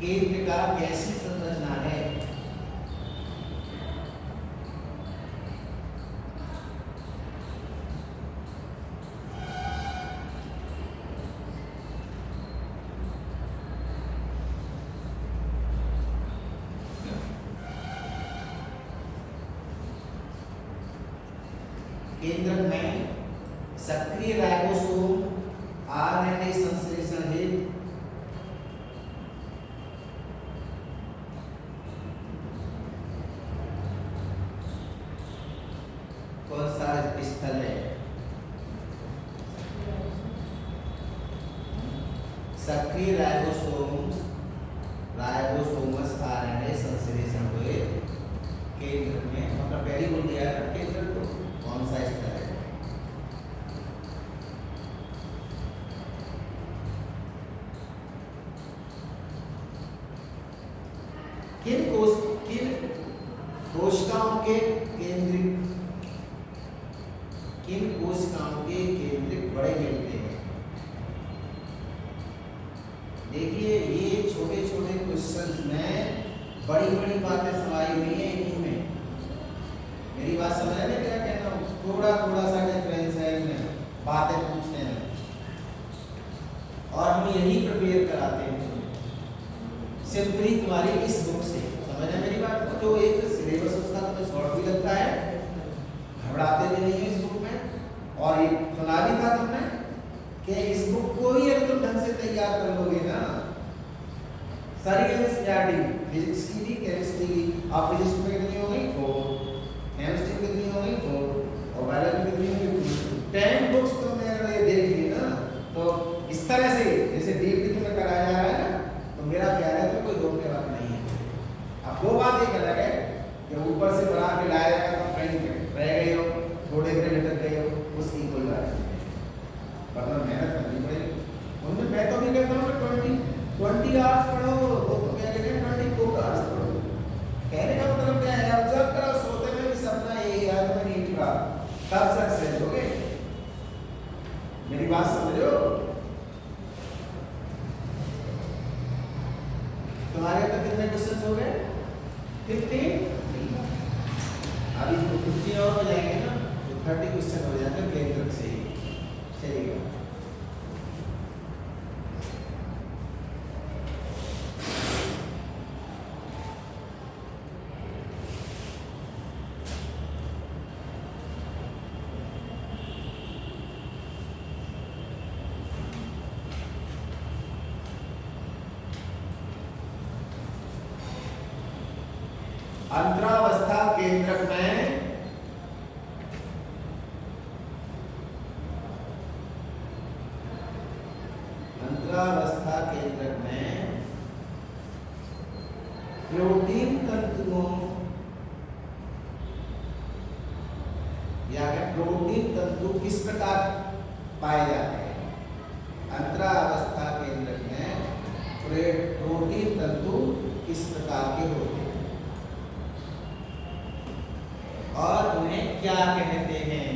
केंद्र का कैसी संरचना है? केंद्रक में सक्रिय राइबोसोम आरएनए संश्लेषण हेतु कौन सा स्थल है? सक्रिय राइबोसोमस आरएनए संश्लेषण हुए केंद्र में, मतलब पहली बोल दिया है ना केंद्र को, कौन सा स्थल है? किन कोशिकाओं के केंद्रिक बड़े मिलते हैं? देखिए ये छोटे छोटे क्वेश्चंस में बड़ी बड़ी बातें समाई हुई हैं इन्हीं में। मेरी बात समझ रहे हैं क्या कहना हूँ? थोड़ा थोड़ा सा डिफरेंस है इनमें बातें पूछने में, और हम यही प्रिपेयर कराते हैं सिंपली तुम्हारी इस बुक से। समझ रहे मेरी बात को? जो एक सिलेबस उसका तुम्हें शॉर्ट भी लगता है, घबराते भी नहीं है इस बुक में। और ये सुना भी था तुमने कि इस बुक को ही अगर तुम ढंग से तैयार कर लोगे ना, सारी एनसीईआरटी फिजिक्स की भी, केमिस्ट्री की, आप फिजिक्स में कितनी हो गई 4, केमिस्ट्री में कितनी हो गई 4, और बायोलॉजी में कितनी हो गई 10 बुक्स तुमने अगर ये देख ली ना, तो इस तरह से जैसे डीपली तुम्हें कराया जा रहा है ना, तो मेरा ख्याल है तो कोई दो के बात नहीं है। अब वो बात एक अलग है कि ऊपर से बना के लाया जाएगा, तुम कहीं रह गए हो, थोड़े घंटे लटक गए हो, उसकी कोई बात नहीं, मतलब मेहनत करनी पड़ेगी। उनमें मैं तो नहीं कहता हूँ कि 20 आवर्स पढ़ो, वो तो क्या कहते हैं 24 आवर्स पढ़ो। कहने का मतलब क्या है? ऑब्जर्व करो, सोते में भी सपना यही याद में नहीं चुका, तब सक्सेस हो गए। मेरी बात समझ रहे हो? तुम्हारे तक कितने क्वेश्चन हो गए? 50। अभी 50 और हो जाएंगे ना, तो 30 क्वेश्चन हो जाते हैं केंद्र से ही। चलिएगा, अंतरावस्था केंद्रक में प्रोटीन तंतुओं या प्रोटीन तंतु किस प्रकार पाए जाते हैं? अंतरावस्था केंद्रक में प्रोटीन तंतु किस प्रकार के होते हैं और उन्हें क्या कहते हैं?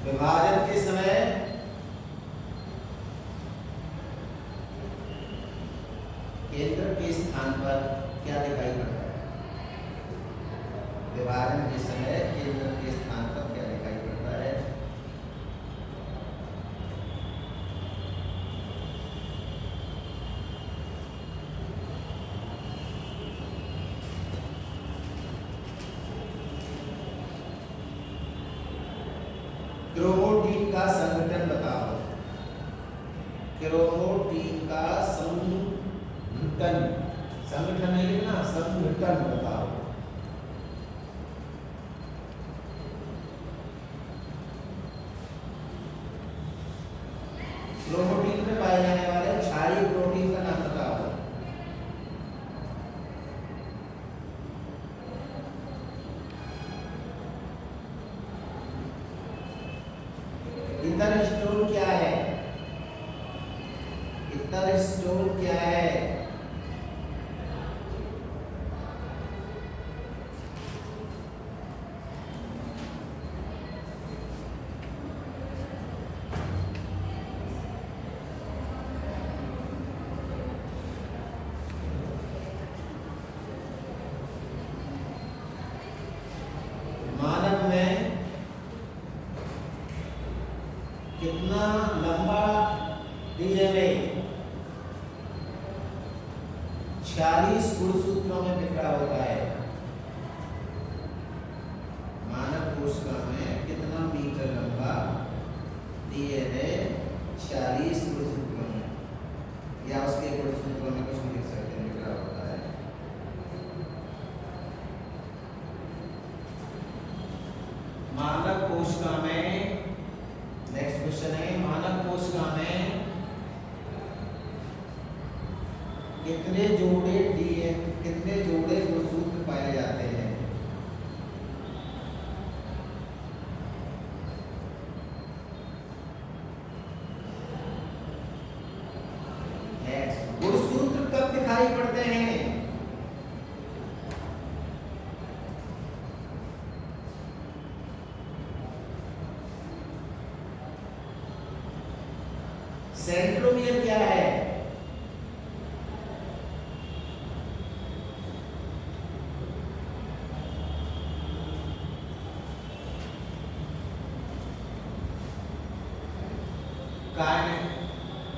विभाजन के समय केंद्र के स्थान पर क्या दिखाई पड़ता है? विभाजन के समय केंद्र के स्थान पर क्या दिखाई पड़ता है? क्रोमोटीन का संगठन बताओ। क्रोमोटीन का संगठन, संगठन नहीं लिखना, संगठन बताओ। क्रोमोटीन में पाए जाने वाले क्षारीय प्रोटीन का नाम बताओ। इंटरस्टोन क्या है? कोलेस्ट्रॉल क्या है? मानव में कितना लंबा डीएनए 46 गुणसूत्रों में बिखरा होता है। मानव कोशिका में कितना मीटर लंबा डीएनए 46 गुणसूत्रों में या उसके गुणसूत्रों में कुछ भी लिख सकते हैं, बिखरा होता है। मानव कोशिका में, नेक्स्ट क्वेश्चन है, मानव कोशिका में कितने जोड़े गुणसूत्र पाए जाते हैं? नेक्स्ट, गुणसूत्र कब दिखाई पड़ते हैं? सेंट्रोमियर क्या है?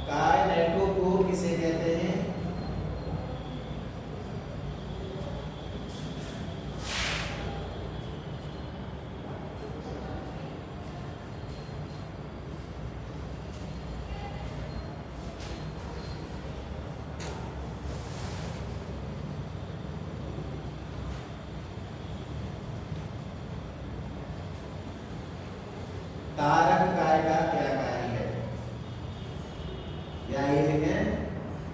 कायनेटोकोर किसे कहते हैं? तारक काय का क्या कार्य है? या ये लिखें,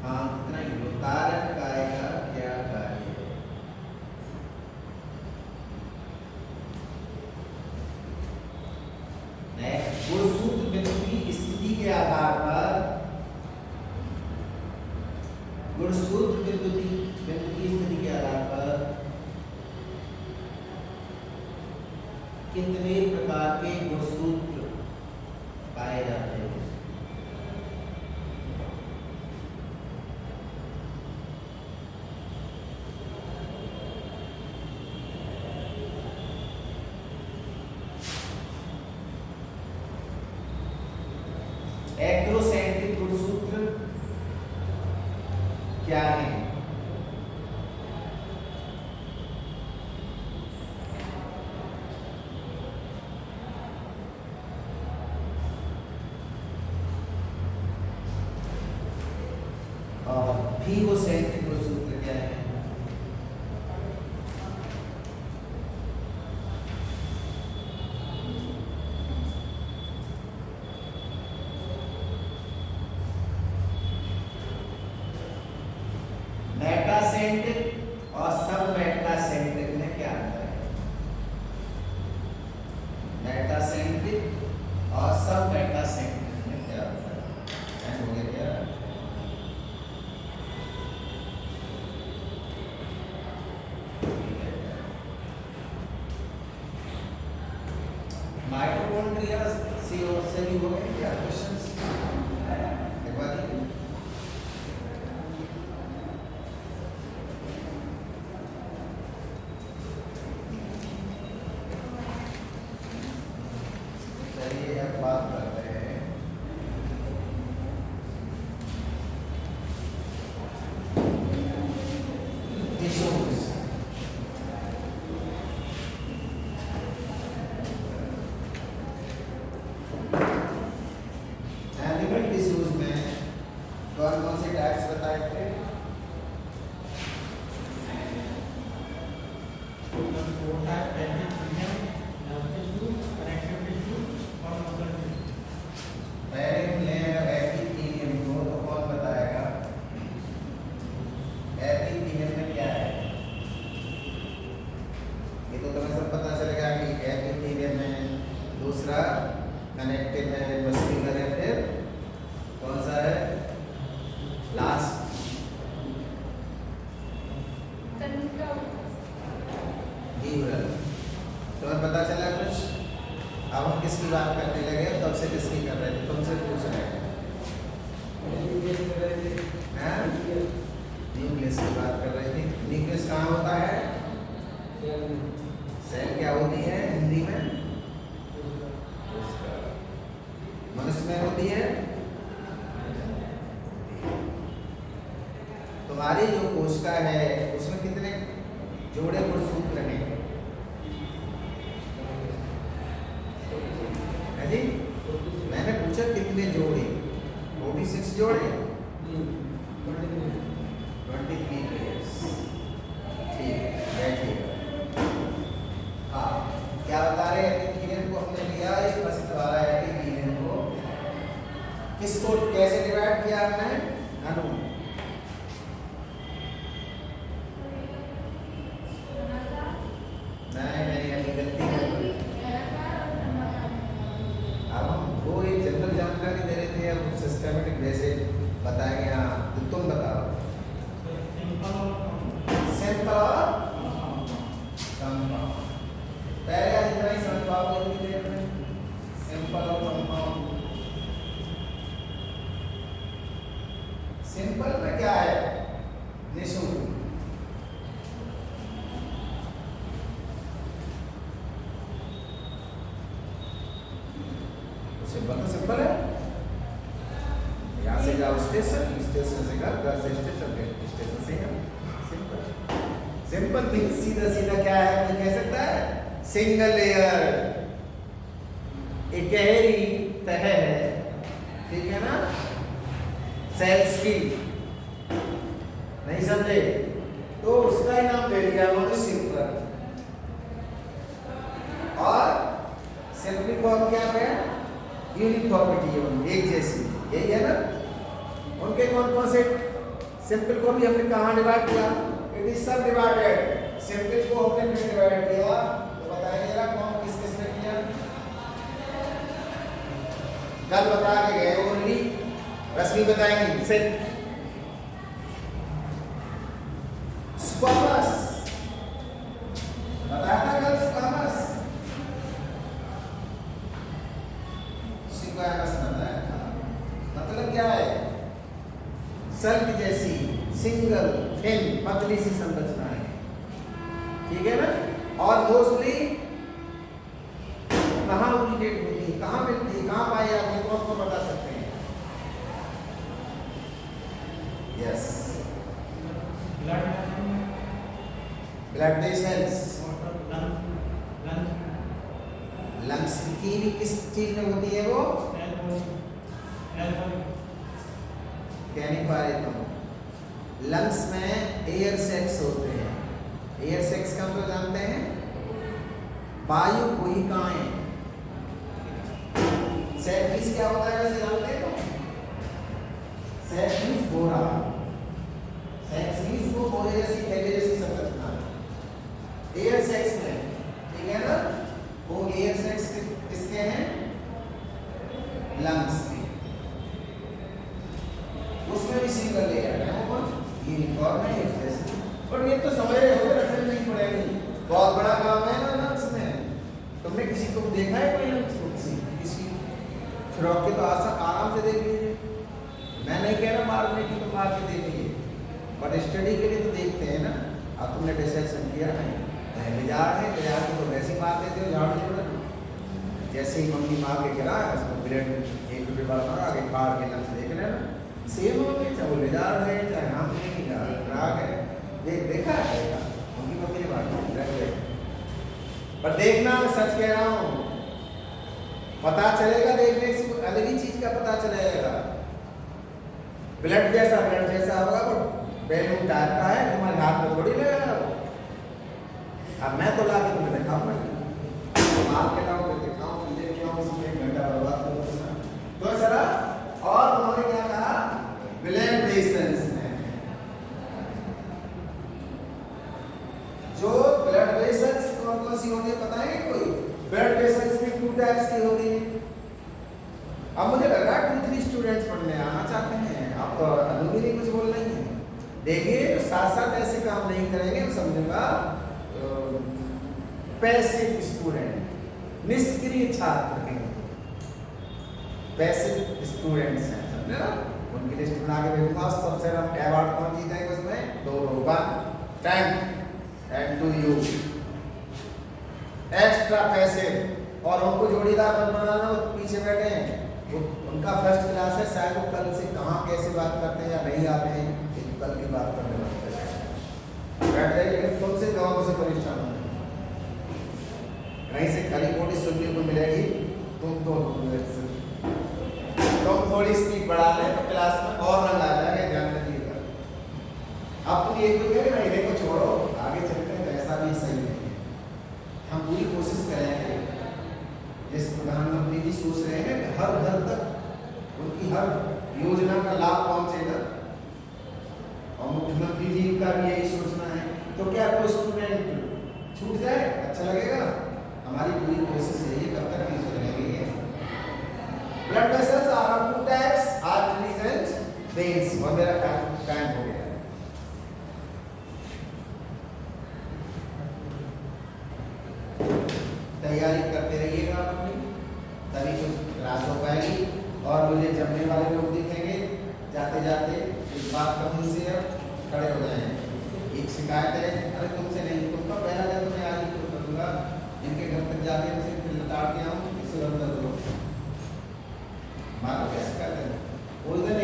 हाँ इतना ही लो, तारक काय का क्या कार्य है? नेक्स्ट, गुणसूत्र बिंदु की स्थिति के आधार पर, गुणसूत्र बिंदु की स्थिति के आधार पर कितने प्रकार के गुणसूत्र पाए जाते हैं? एक्रोसेंट्रिक गुणसूत्र क्या है? और फिगोसेंट्रिक गुणसूत्र क्या है? मेटासेंट्रिक और सब मेटासेंट्रिक में क्या अंतर है? मेटासेंट्रिक और सब मेटासेंट्रिक में क्या अंतर है? हो गया क्या? माइटोकॉन्ड्रिया से भी हो गए क्या क्वेश्चंस? एक बात है, चलिए अब बात करते हैं टिश्यूज। किसकी बात करने लगे, तब से किसकी कर रहे थे, तुमसे पूछ रहे हैं। न्यूक्लियस की बात कर रहे थे। न्यूक्लियस कहाँ होता है? सेल क्या होती है हिंदी में? मनुष्य में होती है। तुम्हारी जो कोशिका है उसमें कितने जोड़े गुणसूत्र हैं? है जी? मैंने पूछा कितने जोड़े? 46 जोड़े, 23 पेयर्स। ठीक है, बैठिए। हाँ, क्या बता रहे हैं? एपिथेलियम को हमने लिया, एक फर्स्ट वाला एपिथेलियम को किसको कैसे डिवाइड किया हमने? अनु नहीं, अभी गलती कर दी। अब हम वो एक जनरल जानकारी दे रहे थे, अब सिस्टमेटिक वैसे बताएंगे। हाँ, तो तुम बताओ। सिंपल और कंपाउंड। पहले इतना ही समझ पाओगे इतनी देर में। सिंपल और कंपाउंड। सिंपल में क्या है? निशु सिंपल तो सिंपल है। यहाँ से जाओ स्टेशन, स्टेशन से घर, घर से स्टेशन, स्टेशन से यहाँ। सिंपल सिंपल थिंग सीधा सीधा क्या है? कोई कह सकता है? सिंगल लेयर, एक गहरी तह है, ठीक है ना? सेल्स की, नहीं समझे तो उसका ही नाम ले लिया उन्होंने सिंपल। और सिंपल फॉर्म क्या है? यूनिफॉर्मिटी, एक जैसी, यही है ना? उनके कौन कौन से सिंपल को भी हमने कहाँ डिवाइड किया? इट इज सब डिवाइडेड। सिंपल को हमने फिर डिवाइड किया, तो बताइए जरा कौन किस किस ने किया? कल बता के गए ओनली, रश्मि बताएंगी। से स्क्वामस बताया था कल, स्क्वामस मतलब क्या है? सल्क जैसी सिंगल थिन पतली सी संरचना है, ठीक है ना? और मोस्टली कहाँ ओरिजिनेट होती है, कहाँ मिलती है, कहाँ पाई जाती है, कौन कौन बता सकते हैं? Yes, blood vessels. लंग्स की भी किस चीज में होती है? वो कह नहीं पा रहे तुम। लंग्स में एयर सैक्स होते हैं। एयर सैक्स का मतलब जानते हैं? वायु कोशिकाएं। सैक्स क्या होता है वैसे जानते हो? सैक्स बोरा, सैक्स वो बोरे जैसी थैली जैसी संरचना है एयर सैक्स में, ठीक है ना? वो एयर सैक्स किसके हैं? लंग्स के। उसमें भी सिंगल लेयर है, वो यूनिफॉर्म है जैसे। और ये तो समझ रहे हो, रखने नहीं पड़ेगी, बहुत बड़ा काम है ना लंग्स में। तुमने किसी को देखा है कोई लंग्स को? किसी फ्रॉक के तो आराम से देख लीजिए। मैं नहीं कह रहा मारने की, तो मार के देखिए, बट स्टडी के लिए तो देखते हैं ना। अब तुमने डिसेक्शन किया नहीं, बाजार है, बाजार को तो वैसे ही मार देते हो झाड़ू से। जैसे ही मम्मी मार के गिरा उसको ब्रेड 1 रुपये वाला मांगा के फाड़ के लंच देख लेना, सेम हो गए। चाहे वो बाजार है, चाहे हम ग्राहक है, देखा है उनकी मम्मी ने बात। पर देखना, सच कह रहा हूँ, पता चलेगा देखने से, अलग ही चीज का पता चलेगा। ब्लड जैसा होगा, बट बैलून टाइप का है, तुम्हारे हाथ में थोड़ी लगेगा। अब मैं तो ला के तुम्हें दिखाऊंगा, मार के लाऊं, दिखाऊं, लेके आऊं, उसमें 1 घंटा बर्बाद करूंगा। तो चला, और उन्होंने क्या कहा? ब्लड वेसल्स में, जो ब्लड वेसल्स कौन कौन सी होती है बताएंगे कोई? ब्लड वेसल्स में 2 टाइप्स की होती है। अब मुझे लग रहा है 2-3 स्टूडेंट्स पढ़ने आना चाहते हैं, आप तो अनुभवी नहीं कुछ बोल रही हैं। देखिए, साथ साथ ऐसे काम नहीं करेंगे, समझूंगा पैसिव स्टूडेंट, निष्क्रिय छात्र हैं। पैसिव स्टूडेंट्स हैं, समझे ना? उनकी लिस्ट बना के भेजूंगा। सबसे अवार्ड कौन जीतेंगे उसमें? 2 लोग। 1 10 एंड 2 यू एक्स्ट्रा पैसिव। और उनको जोड़ीदार बनाना, वो पीछे बैठे हैं, वो उनका फर्स्ट क्लास है, शायद वो कल से कहाँ कैसे बात करते हैं या नहीं आते हैं, कल की बात करने लगते हैं। बैठ जाइए, लेकिन तुमसे गाँव से परेशान हो, कहीं से खरी खोटी सुनने को मिलेगी। तुम थोड़ी स्पीड बढ़ा लें तो क्लास में और रंग आ जाएगा, ध्यान रखिएगा। अब तुम एक दो महीने को छोड़ो, आगे चलते हैं तो ऐसा भी सही नहीं है। हम पूरी कोशिश करेंगे, जिस प्रधानमंत्री जी सोच रहे हैं कि हर घर तक उनकी हर योजना का लाभ पहुंचेगा, और मुख्यमंत्री जी का भी यही सोचना है, तो क्या कोई स्टूडेंट छूट जाए? अच्छा लगेगा? हमारी पूरी कोशिश है, ये कब तक नहीं सुधरेगी। Blood vessels are of 2 types, arteries and veins. और मेरा टाइम हो गया। तैयारी करते रहिएगा अपनी, तभी तो क्लास हो पाएगी। और मुझे जमने वाले लोग दिखेंगे जाते जाते, इस बात कहीं से अब खड़े हो जाएं। एक शिकायत है, अरे तुमसे नहीं, तुमका पहला दिन तो मैं आज ही करूँगा, इनके घर तक जाके उनसे लताड़ के आऊँ, इससे बंद कर दो।